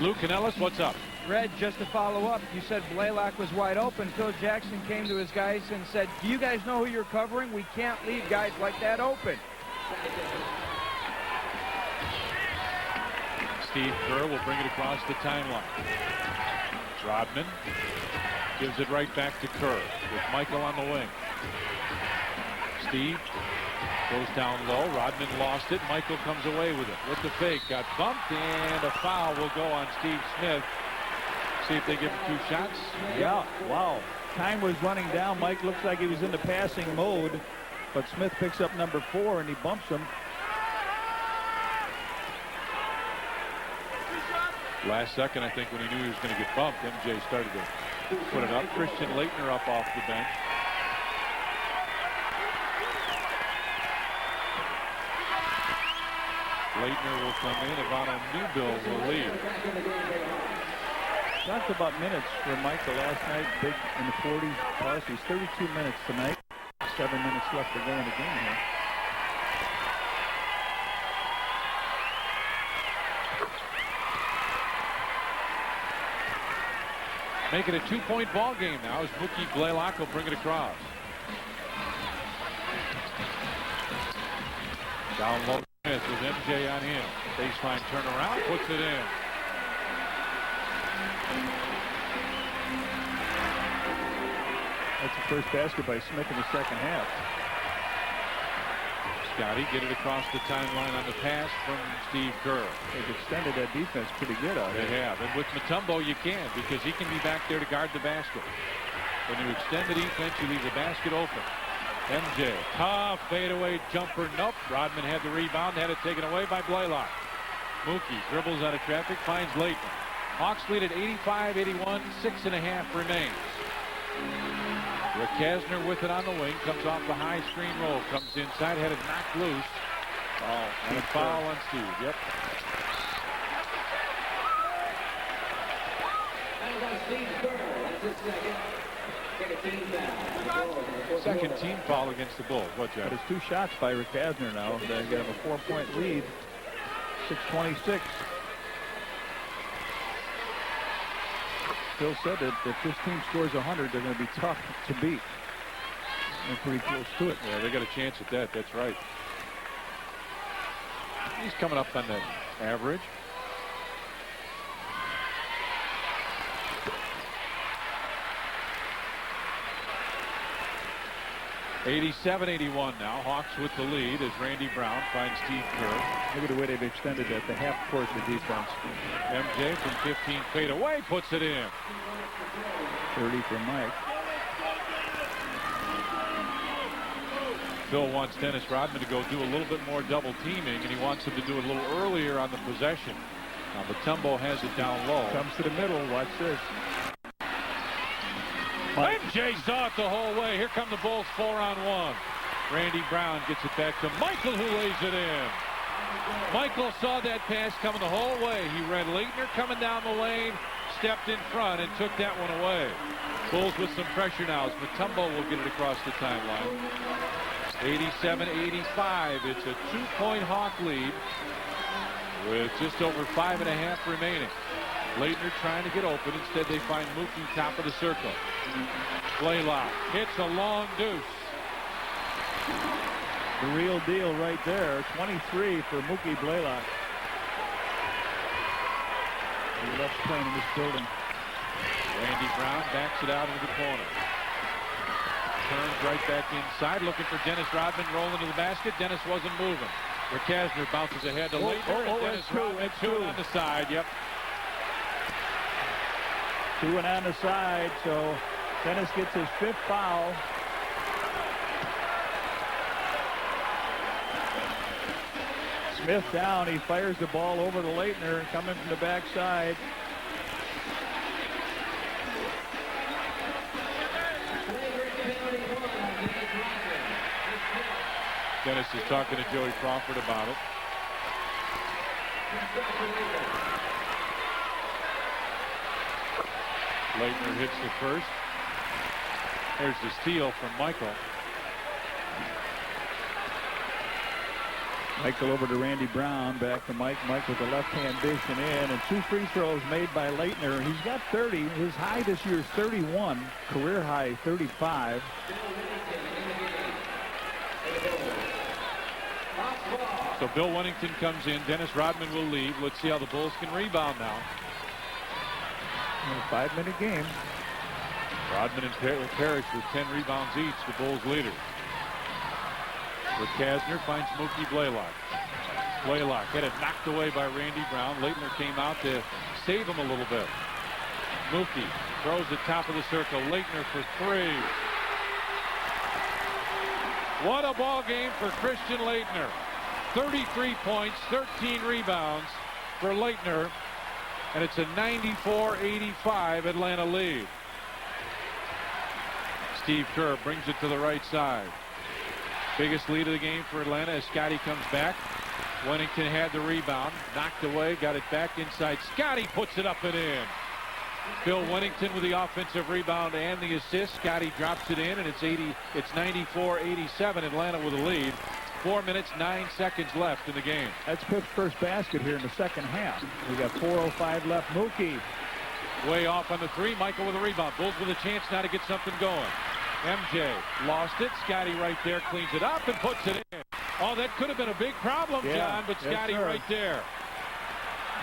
Lou Canellis, what's up? Red, just to follow up, you said Blaylock was wide open. Phil Jackson came to his guys and said, do you guys know who you're covering? We can't leave guys like that open. Steve Kerr will bring it across the timeline. Rodman gives it right back to Kerr with Michael on the wing. Steve goes down low. Rodman lost it. Michael comes away with it. With the fake. Got bumped, and a foul will go on Steve Smith. See if they give him 2 shots. Yeah, wow. Time was running down. Mike looks like he was in the passing mode, but Smith picks up number 4, and he bumps him. Last second, I think, when he knew he was going to get bumped, MJ started to put it up. Christian Laettner up off the bench. Laettner will come in. Ivano Newbill will lead. Talked about minutes for Michael last night. Big in the 40s plus. He's 32 minutes tonight. 7 minutes left to go in the game here. Make it a 2-point ball game now as Mookie Blaylock will bring it across. Down low Smith with MJ on him. Baseline turnaround, puts it in. That's the first basket by Smith in the second half. Scotty get it across the timeline on the pass from Steve Kerr. They've extended that defense pretty good out there. They have. And with Mutombo you can, because he can be back there to guard the basket. When you extend the defense, you leave the basket open. MJ, tough fadeaway jumper. Nope. Rodman had the rebound, had it taken away by Blaylock. Mookie dribbles out of traffic, finds Leitner. Hawks lead at 85-81, 6.5 remains. Rick Kasner with it on the wing, comes off the high screen roll, comes inside, had it knocked loose. Oh, and a foul on Steve. Yep. Second team foul against the Bulls. What, Jeff? But it's 2 shots by Rick Kasner now. They got a 4-point lead. 6:26. Phil said that if this team scores 100, they're going to be tough to beat. They're pretty close to it. Yeah, they got a chance at that. That's right. He's coming up on the average. (87-81) now. Hawks with the lead as Randy Brown finds Steve Kerr. Look at the way they've extended that. The half court, the defense. MJ from 15 fade away puts it in. 30 for Mike. Phil wants Dennis Rodman to go do a little bit more double teaming, and he wants him to do it a little earlier on the possession. Now Mutombo has it down low. Comes to the middle. Watch this. MJ saw it the whole way. Here come the Bulls 4-on-1. Randy Brown gets it back to Michael, who lays it in. Michael saw that pass coming the whole way. He read Leitner coming down the lane, stepped in front, and took that one away. Bulls with some pressure now as Mutombo will get it across the timeline. 87-85. It's a 2-point Hawk lead with just over 5.5 remaining. Leitner trying to get open. Instead, they find Mookie top of the circle. Blaylock hits a long deuce. The real deal right there. 23 for Mookie Blaylock. He loves playing in this building. Randy Brown backs it out into the corner. Turns right back inside, looking for Dennis Rodman, rolling to the basket. Dennis wasn't moving. Rick Kasner bounces ahead to Leitner. Dennis Rodman, two on the side. Yep. 2 and on the side, so Dennis gets his 5th foul. Smith down. He fires the ball over to Leitner, coming from the backside. Dennis is talking to Joey Crawford about it. Leitner hits the first. There's the steal from Michael. Michael over to Randy Brown, back to Mike. Mike with the left-hand dish and in, and 2 free throws made by Leitner. He's got 30. His high this year is 31. Career high 35. So Bill Wennington comes in. Dennis Rodman will leave. Let's see how the Bulls can rebound now. A 5-minute game. Rodman and Parrish with 10 rebounds each, the Bulls leader. Rick Kasner finds Mookie Blaylock. Blaylock had it knocked away by Randy Brown. Leitner came out to save him a little bit. Mookie throws the top of the circle. Leitner for 3. What a ball game for Christian Leitner. 33 points, 13 rebounds for Leitner. And it's a 94-85 Atlanta lead. Steve Kerr brings it to the right side. Biggest lead of the game for Atlanta as Scotty comes back. Wennington had the rebound, knocked away, got it back inside. Scotty puts it up and in. Bill Wennington with the offensive rebound and the assist. Scotty drops it in, and it's 94-87. Atlanta with the lead. 4 minutes, 9 seconds left in the game. That's Pitt's first basket here in the second half. We got 4:05 left. Mookie way off on the 3. Michael with a rebound. Bulls with a chance now to get something going. MJ lost it. Scotty right there cleans it up and puts it in. Oh, that could have been a big problem, John, but Scotty right there.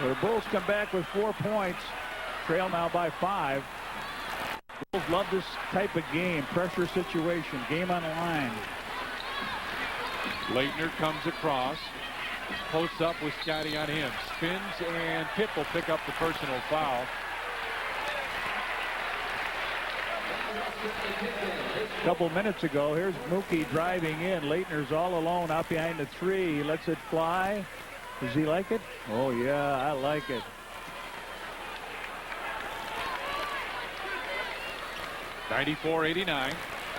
Well, the Bulls come back with 4 points. Trail now by 5. Bulls love this type of game. Pressure situation. Game on the line. Leitner comes across. Posts up with Scotty on him. Spins, and Pitt will pick up the personal foul. A couple minutes ago, here's Mookie driving in. Leitner's all alone out behind the tree. He lets it fly. Does he like it? Oh, yeah, I like it. 94-89.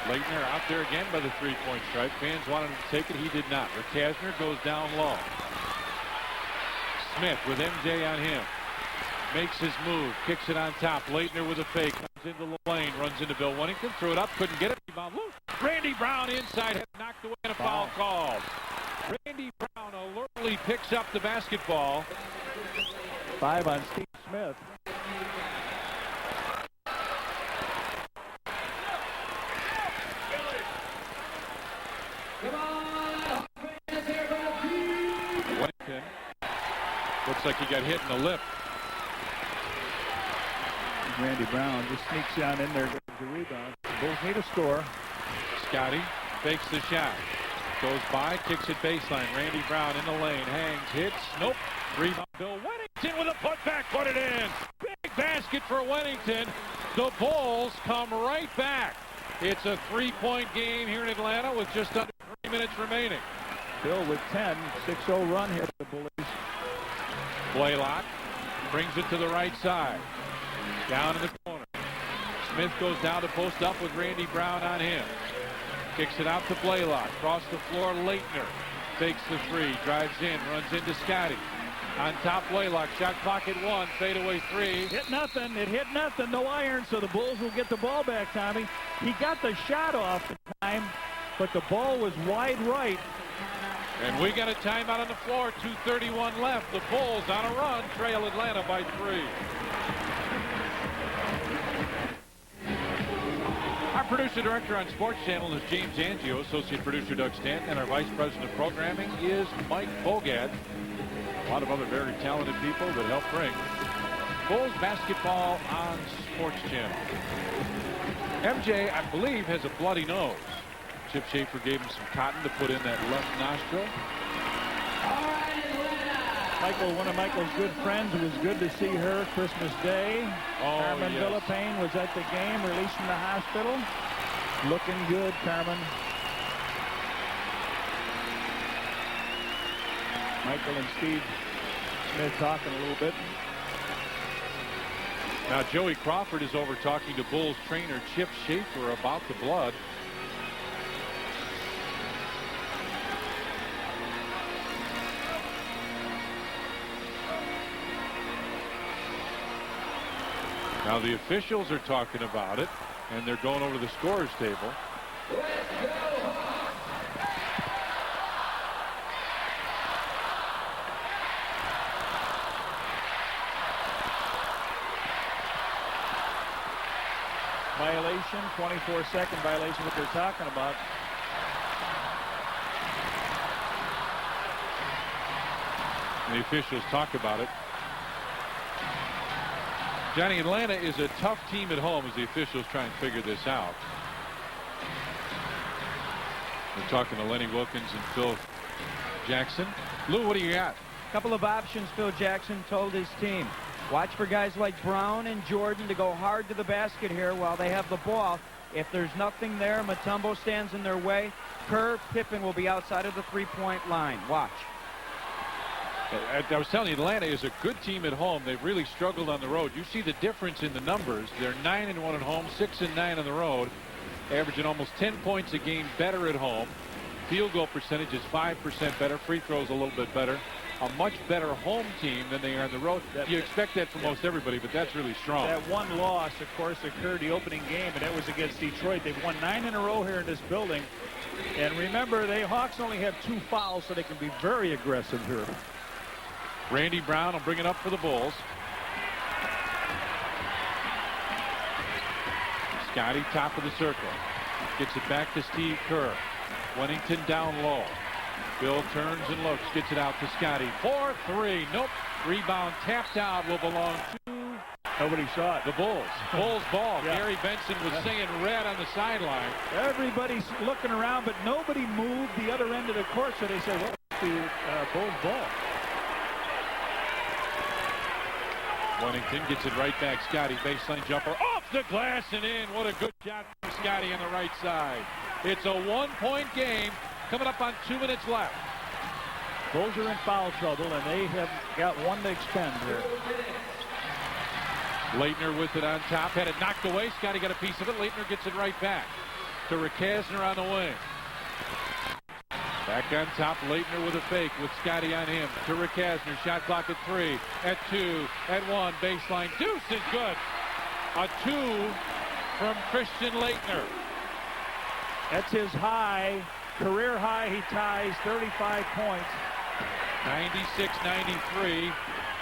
Leitner out there again by the three-point stripe. Fans wanted him to take it. He did not. Ricasner goes down low. Smith with MJ on him. Makes his move. Kicks it on top. Leitner with a fake. Comes into the lane. Runs into Bill Wennington. Threw it up. Couldn't get it. Rebound loose. Randy Brown inside. Had knocked away and a foul called. Randy Brown alertly picks up the basketball. 5 on Steve Smith. Wennington looks like he got hit in the lip. Randy Brown just sneaks down in there, gets a rebound. The Bulls need a score. Scotty fakes the shot. Goes by, kicks it baseline. Randy Brown in the lane, hangs, hits, nope. Rebound, Bill Wennington with a putback, put it in. Big basket for Wennington. The Bulls come right back. It's a three-point game here in Atlanta with just under 3 minutes remaining. Bill with 10, 6-0 run here for the Bullies. Blaylock brings it to the right side. Down in the corner. Smith goes down to post up with Randy Brown on him. Kicks it out to Blaylock. Across the floor, Leitner. Fakes the three. Drives in. Runs into Scotty. On top, Blaylock. Shot clock at 1. Fadeaway 3. Hit nothing. It hit nothing. No iron, so the Bulls will get the ball back, Tommy. He got the shot off in time, but the ball was wide right. And we got a timeout on the floor. 2:31 left. The Bulls on a run. Trail Atlanta by 3. Our producer director on Sports Channel is James Angio. Associate producer Doug Stanton. And our vice president of programming is Mike Bogat. A lot of other very talented people that help bring Bulls basketball on Sports Channel. MJ, I believe, has a bloody nose. Chip Schaefer gave him some cotton to put in that left nostril. Michael, one of Michael's good friends. It was good to see her Christmas Day. Oh, Carmen yes. Villapane was at the game, released from the hospital. Looking good, Carmen. Michael and Steve Smith talking a little bit. Now Joey Crawford is over talking to Bulls trainer Chip Schaefer about the blood. Now the officials are talking about it, and they're going over the scorer's table. Violation, 24-second violation, what they're talking about. And the officials talk about it. Johnny, Atlanta is a tough team at home as the officials try and figure this out. We're talking to Lenny Wilkins and Phil Jackson. Lou, what do you got? Couple of options Phil Jackson told his team. Watch for guys like Brown and Jordan to go hard to the basket here while they have the ball. If there's nothing there, Mutombo stands in their way. Kerr, Pippen will be outside of the three-point line. Watch. I was telling you, Atlanta is a good team at home. They've really struggled on the road. You see the difference in the numbers. They're 9-1 at home, 6-9 on the road, averaging almost 10 points a game better at home. Field goal percentage is 5% better. Free throws a little bit better. A much better home team than they are on the road. You expect that from most everybody, but that's really strong. That one loss, of course, occurred the opening game, and that was against Detroit. They've won 9 in a row here in this building. And remember, the Hawks only have 2 fouls, so they can be very aggressive here. Randy Brown will bring it up for the Bulls. Scotty, top of the circle. Gets it back to Steve Kerr. Wennington down low. Bill turns and looks. Gets it out to Scotty. 4-3. Nope. Rebound tapped out will belong to... Nobody saw it. The Bulls. Bulls ball. Yeah. Gary Benson was saying red on the sideline. Everybody's looking around, but nobody moved the other end of the court, so they said, well, it's the Bulls ball. Wennington gets it right back. Scotty, baseline jumper. Off! the glass and in. What a good shot from Scotty on the right side. It's a 1-point game coming up on 2 minutes left. Bulls are in foul trouble, and they have got one to expend here. Leitner with it on top. Had it knocked away. Scotty got a piece of it. Leitner gets it right back to Rakasner on the wing. Back on top, Leitner with a fake with Scotty on him. To Rakasner. Shot clock at 3, at 2, at 1. Baseline. Deuce is good. A 2 from Christian Leitner. That's his high, career high. He ties 35 points. 96-93.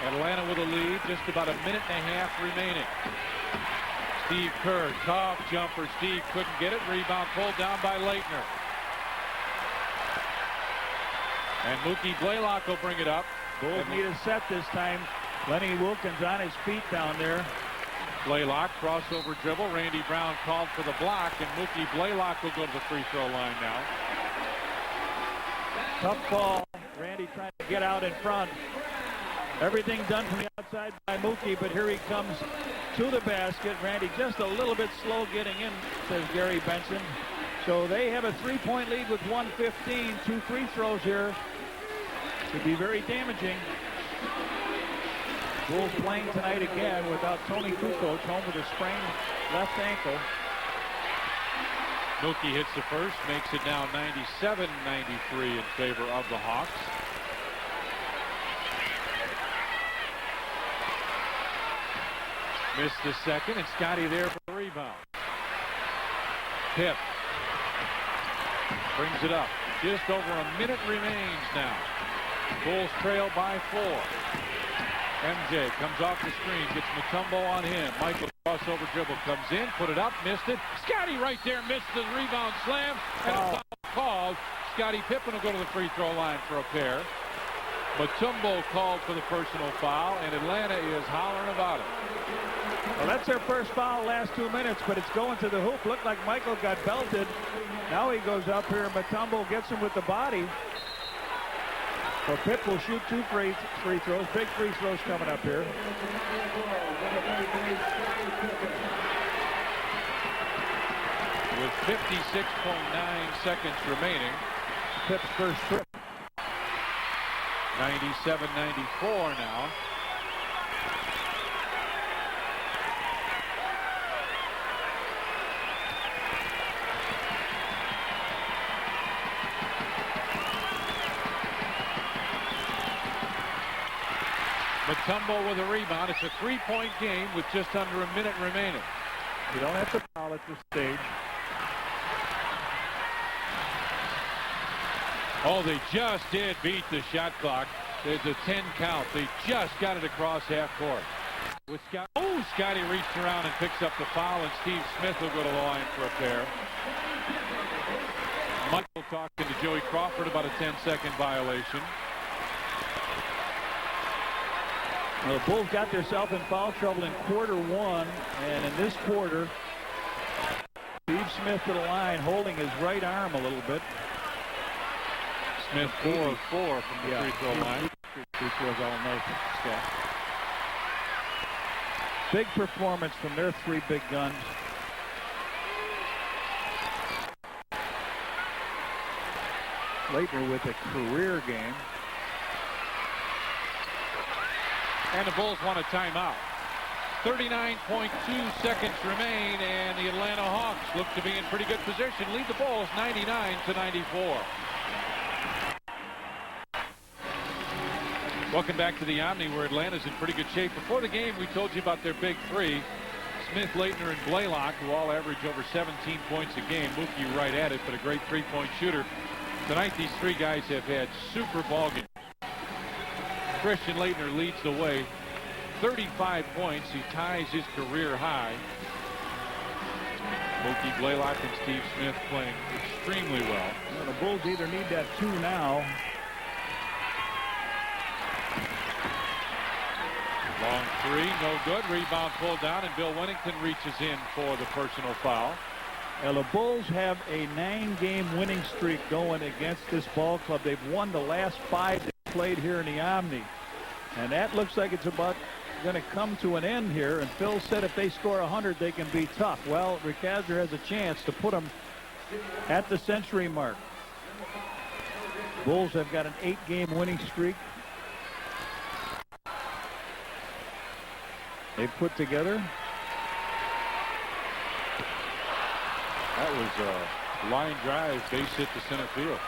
Atlanta with a lead. Just about a minute and a half remaining. Steve Kerr, tough jumper. Steve couldn't get it. Rebound pulled down by Leitner. And Mookie Blaylock will bring it up. Bulls need a set this time. Lenny Wilkins on his feet down there. Blaylock, crossover dribble. Randy Brown called for the block, and Mookie Blaylock will go to the free throw line now. Tough ball. Randy trying to get out in front. Everything done from the outside by Mookie, but here he comes to the basket. Randy just a little bit slow getting in, says Gary Benson. So they have a 3-point lead with 1:15. 2 free throws here. Could be very damaging. Bulls playing tonight again without Tony Kukoc, home with a sprained left ankle. Mookie hits the first, makes it now 97-93 in favor of the Hawks. Missed the second, and Scotty there for the rebound. Pip brings it up. Just over a minute remains now. Bulls trail by 4. MJ comes off the screen, gets Mutombo on him. Michael crossover dribble comes in, put it up, missed it. Scotty right there missed the rebound slam, and a foul called. Scottie Pippen will go to the free throw line for a pair. Mutombo called for the personal foul, and Atlanta is hollering about it. Well, that's their first foul last 2 minutes, but it's going to the hoop. Looked like Michael got belted. Now he goes up here, and Mutombo gets him with the body. So Pitt will shoot 2 free throws. Big free throws coming up here. With 56.9 seconds remaining. Pitt's first trip. 97-94 now. Mutombo with a rebound. It's a 3-point game with just under a minute remaining. You don't have to foul at this stage. Oh, they just did beat the shot clock. There's a 10 count. They just got it across half court. With Scott, Scotty reached around and picks up the foul, and Steve Smith will go to the line for a pair. Michael talking to Joey Crawford about a 10-second violation. Well, the Bulls got themselves in foul trouble in quarter 1, and in this quarter, Steve Smith to the line, holding his right arm a little bit. Smith 4 of 4 from the free throw line. Free throws all night. Big performance from their 3 big guns. Leitner with a career game. And the Bulls want a timeout. 39.2 seconds remain, and the Atlanta Hawks look to be in pretty good position. Lead the Bulls 99-94. Welcome back to the Omni, where Atlanta's in pretty good shape. Before the game, we told you about their big 3. Smith, Leitner, and Blaylock, who all average over 17 points a game. Mookie right at it, but a great 3-point shooter. Tonight, these 3 guys have had super ball games. Christian Leitner leads the way. 35 points. He ties his career high. Mookie Blaylock and Steve Smith playing extremely well. Well, the Bulls either need that 2 now. Long 3, no good. Rebound pulled down, and Bill Wennington reaches in for the personal foul. Well, the Bulls have a 9-game winning streak going against this ball club. They've won the last 5 they played here in the Omni. And that looks like it's about going to come to an end here, and Phil said if they score 100, they can be tough. Well, Ricasner has a chance to put them at the century mark. Bulls have got an 8-game winning streak. They put together. That was a line drive, base hit to center field.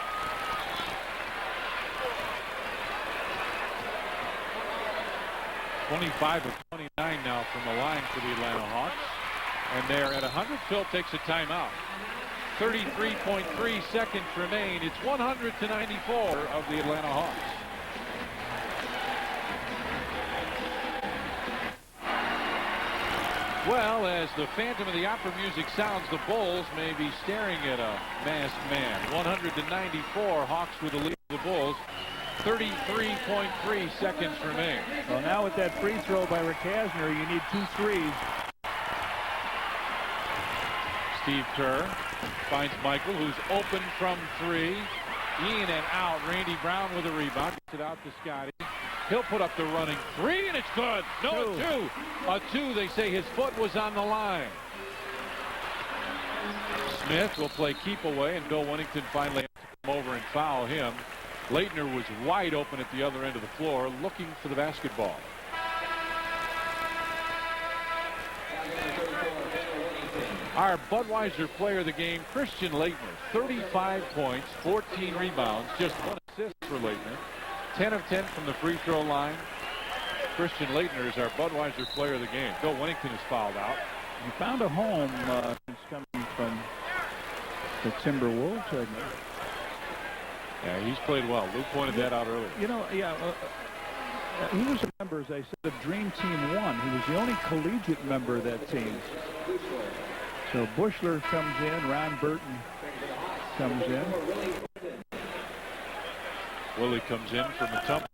.25 of 29 now from the line for the Atlanta Hawks. And they're at 100. Phil takes a timeout. 33.3 seconds remain. It's 100-94 of the Atlanta Hawks. Well, as the Phantom of the Opera music sounds, the Bulls may be staring at a masked man. 100-94, Hawks with the lead of the Bulls. 33.3 seconds remain. Well, now with that free throw by Ricasner, you need 2 threes. Steve Kerr finds Michael, who's open from 3. In and out. Randy Brown with a rebound. Gets it out to Scotty. He'll put up the running 3, and it's good. No, 2. A 2. They say his foot was on the line. Smith will play keep away, and Bill Winnington finally has to come over and foul him. Leitner was wide open at the other end of the floor, looking for the basketball. Our Budweiser player of the game, Christian Leitner, 35 points, 14 rebounds, just 1 assist for Leitner. 10 of 10 from the free throw line. Christian Leitner is our Budweiser player of the game. Bill Winnington is fouled out. He found a home. He's coming from the Timberwolves. Yeah, he's played well. Lou pointed that out earlier. You know, yeah, he was a member, as I said, of Dream Team 1. He was the only collegiate member of that team. So Bushler comes in, Ron Burton comes in. Willie comes in from the tumble.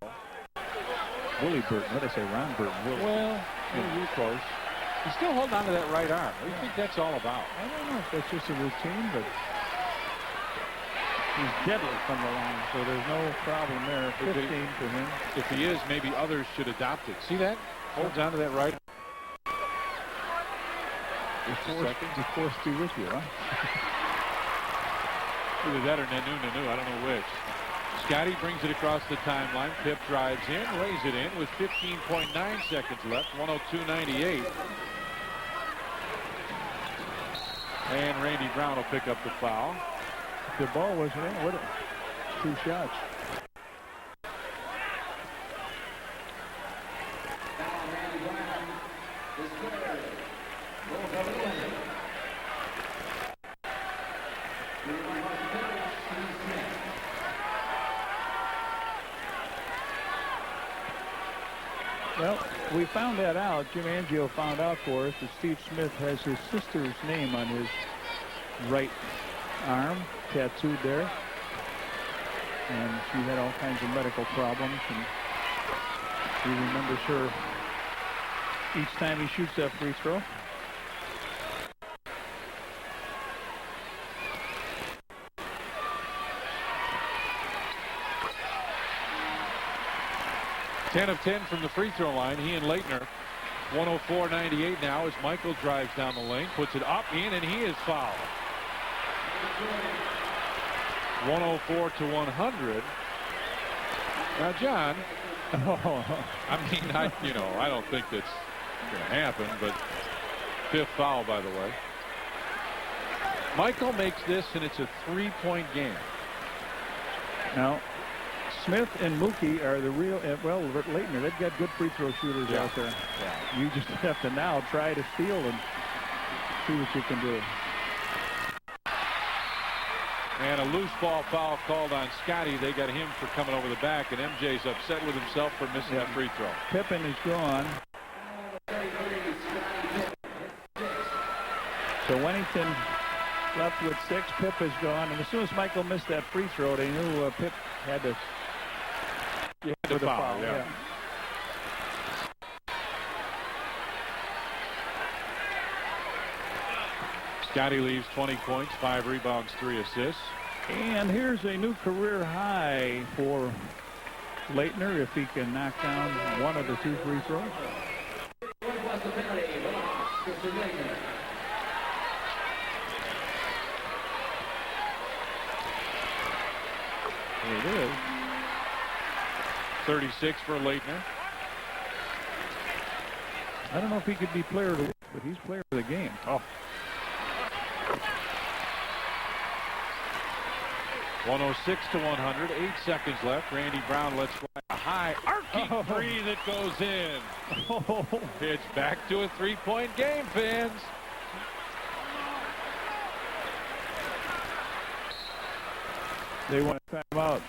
Willie Burton. What did I say? Ron Burton. Willie. Well, you're close. He's still holding on to that right arm. What do you think that's all about? I don't know if that's just a routine, but he's deadly from the line, so there's no problem there. 15 for him. If he is, maybe others should adopt it. See that? Holds on to that right. He's forced to be with you, huh? Either that or Nanu. I don't know which. Scotty brings it across the timeline. Pip drives in, lays it in with 15.9 seconds left. 102.98. And Randy Brown will pick up the foul. The ball wasn't in, would it? 2 shots. Well, we found that out. Jim Angio found out for us that Steve Smith has his sister's name on his right arm, tattooed there. And she had all kinds of medical problems, and he remembers her each time he shoots that free throw. Ten of 10 from the free throw line. He and Leitner. 104.98 now as Michael drives down the lane, puts it up, in, and he is fouled. 104 to 100. Now, John, I don't think that's going to happen, but 5th foul, by the way. Michael makes this, and it's a 3-point game. Now, Smith and Mookie are the real, well, Leitner, they've got good free throw shooters out there. Yeah. You just have to now try to steal and see what you can do. And a loose ball foul called on Scotty. They got him for coming over the back, and MJ's upset with himself for missing the free throw. Pippen is gone. So Winnington left with 6. Pip is gone, and as soon as Michael missed that free throw, they knew Pip had to. The foul, yeah. Scotty leaves 20 points, 5 rebounds, 3 assists. And here's a new career high for Leitner if he can knock down one of the 2 free throws. There it is. 36 for Leitner. I don't know if he could be player of the week, but he's player of the game. Oh. 106 to 100. 8 seconds left. Randy Brown lets fly a high arcing three that goes in. It's back to a 3-point game, fans. They want a timeout.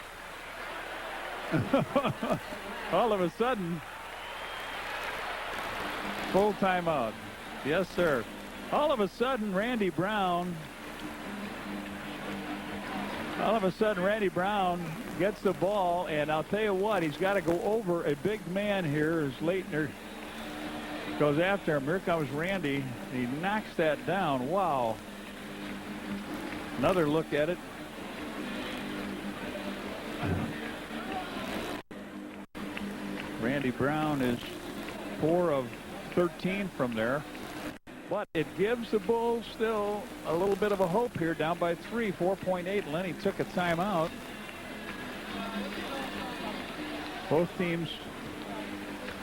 All of a sudden, full timeout. Yes, sir. All of a sudden, Randy Brown gets the ball, and I'll tell you what, he's got to go over a big man here as Leitner goes after him. Here comes Randy. He knocks that down. Wow. Another look at it. Randy Brown is 4 of 13 from there. But it gives the Bulls still a little bit of a hope here, down by 3, 4.8. Lenny took a timeout. Both teams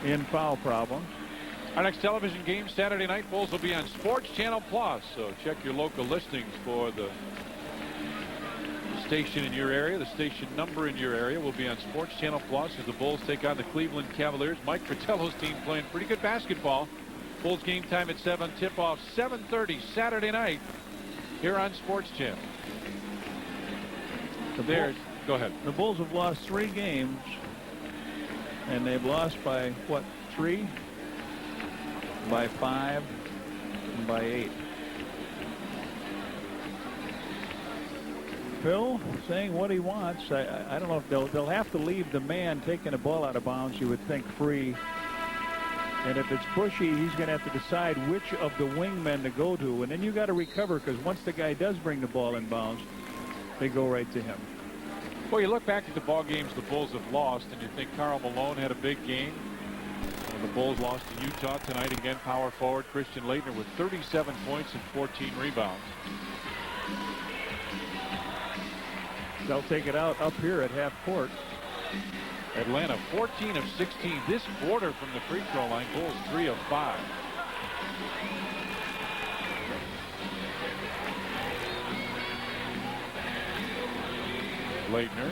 in foul problems. Our next television game Saturday night, Bulls will be on Sports Channel Plus. So check your local listings for the station in your area. The station number in your area will be on Sports Channel Plus as the Bulls take on the Cleveland Cavaliers. Mike Fratello's team playing pretty good basketball. Bulls game time at 7. Tip-off 7:30 Saturday night here on Sports Channel. Go ahead. The Bulls have lost 3 games, and they've lost by, what, 3? By 5, and by 8. Phil saying what he wants. I don't know if they'll have to leave the man taking a ball out of bounds, you would think, free. And if it's Bushy, he's going to have to decide which of the wingmen to go to. And then you got to recover, because once the guy does bring the ball in bounds, they go right to him. Well, you look back at the ball games the Bulls have lost, and you think Karl Malone had a big game. And the Bulls lost to Utah tonight. Again, power forward Christian Leitner with 37 points and 14 rebounds. They'll take it out up here at half court. Atlanta 14 of 16 this quarter from the free throw line. Bulls 3 of 5. Leitner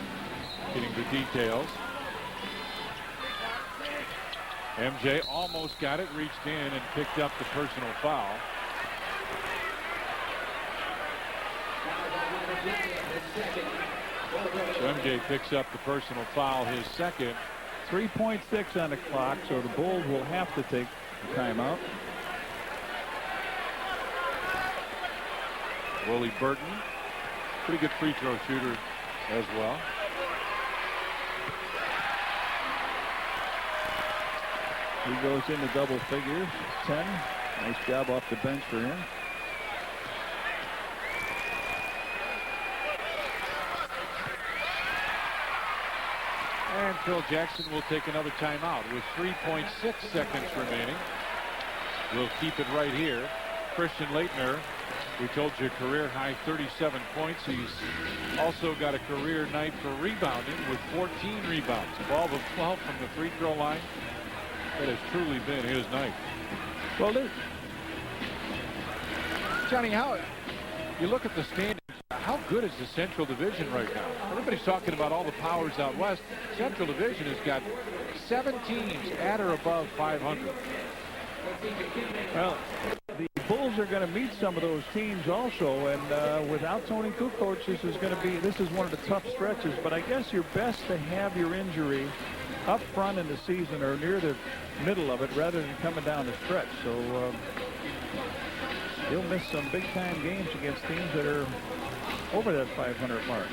getting the details. MJ almost got it, reached in and picked up the personal foul. So MJ picks up the personal foul, his second. 3.6 on the clock, so the Bulls will have to take a timeout. Willie Burton, pretty good free throw shooter as well. He goes into double figures, 10. Nice job off the bench for him. And Phil Jackson will take another timeout with 3.6 seconds remaining. We'll keep it right here. Christian Leitner, we told you, career high 37 points. He's also got a career night for rebounding with 14 rebounds. 12 of 12 from the free throw line. That has truly been his night. Well, Johnny, how you look at the standings, how good is the Central Division right now? Everybody's talking about all the powers out west. Central Division has got 7 teams at or above 500. Well, the Bulls are going to meet some of those teams also, and without Tony Kukoc, this is one of the tough stretches. But I guess you're best to have your injury up front in the season or near the middle of it rather than coming down the stretch. So you'll miss some big-time games against teams that are over that 500 mark.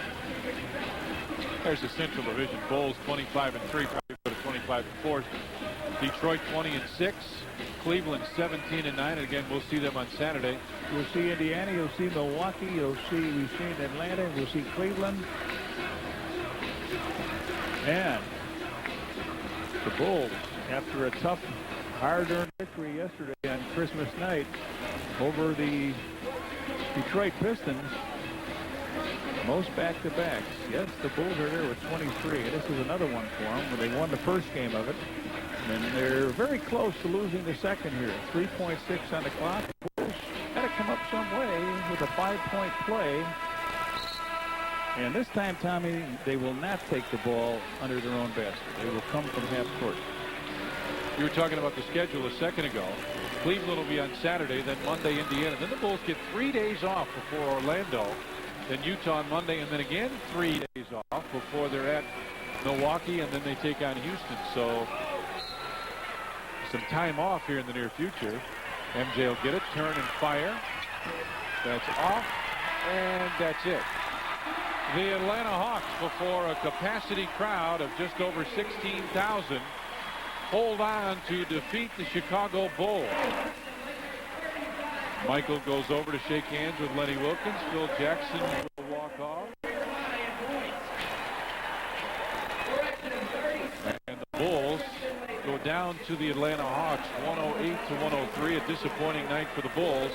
There's the Central Division. Bulls 25-3, probably go to 25-4. Detroit 20-6. Cleveland 17-9. And again, we'll see them on Saturday. You'll see Indiana. You'll see Milwaukee. We've seen Atlanta. We'll see Cleveland. And the Bulls, after a tough, hard-earned victory yesterday on Christmas night over the Detroit Pistons. Most back-to-backs. Yes, the Bulls are there with 23. This is another one for them where they won the first game of it. And they're very close to losing the second here. 3.6 on the clock. The Bulls got to come up some way with a 5-point play. And this time, Tommy, they will not take the ball under their own basket. They will come from half court. You were talking about the schedule a second ago. Cleveland will be on Saturday, then Monday, Indiana. Then the Bulls get 3 days off before Orlando. Then Utah on Monday, and then again 3 days off before they're at Milwaukee, and then they take on Houston. So some time off here in the near future. MJ will get it, turn and fire. That's off, and that's it. The Atlanta Hawks, before a capacity crowd of just over 16,000, hold on to defeat the Chicago Bulls. Michael goes over to shake hands with Lenny Wilkins. Phil Jackson will walk off. And the Bulls go down to the Atlanta Hawks, 108 to 103. A disappointing night for the Bulls.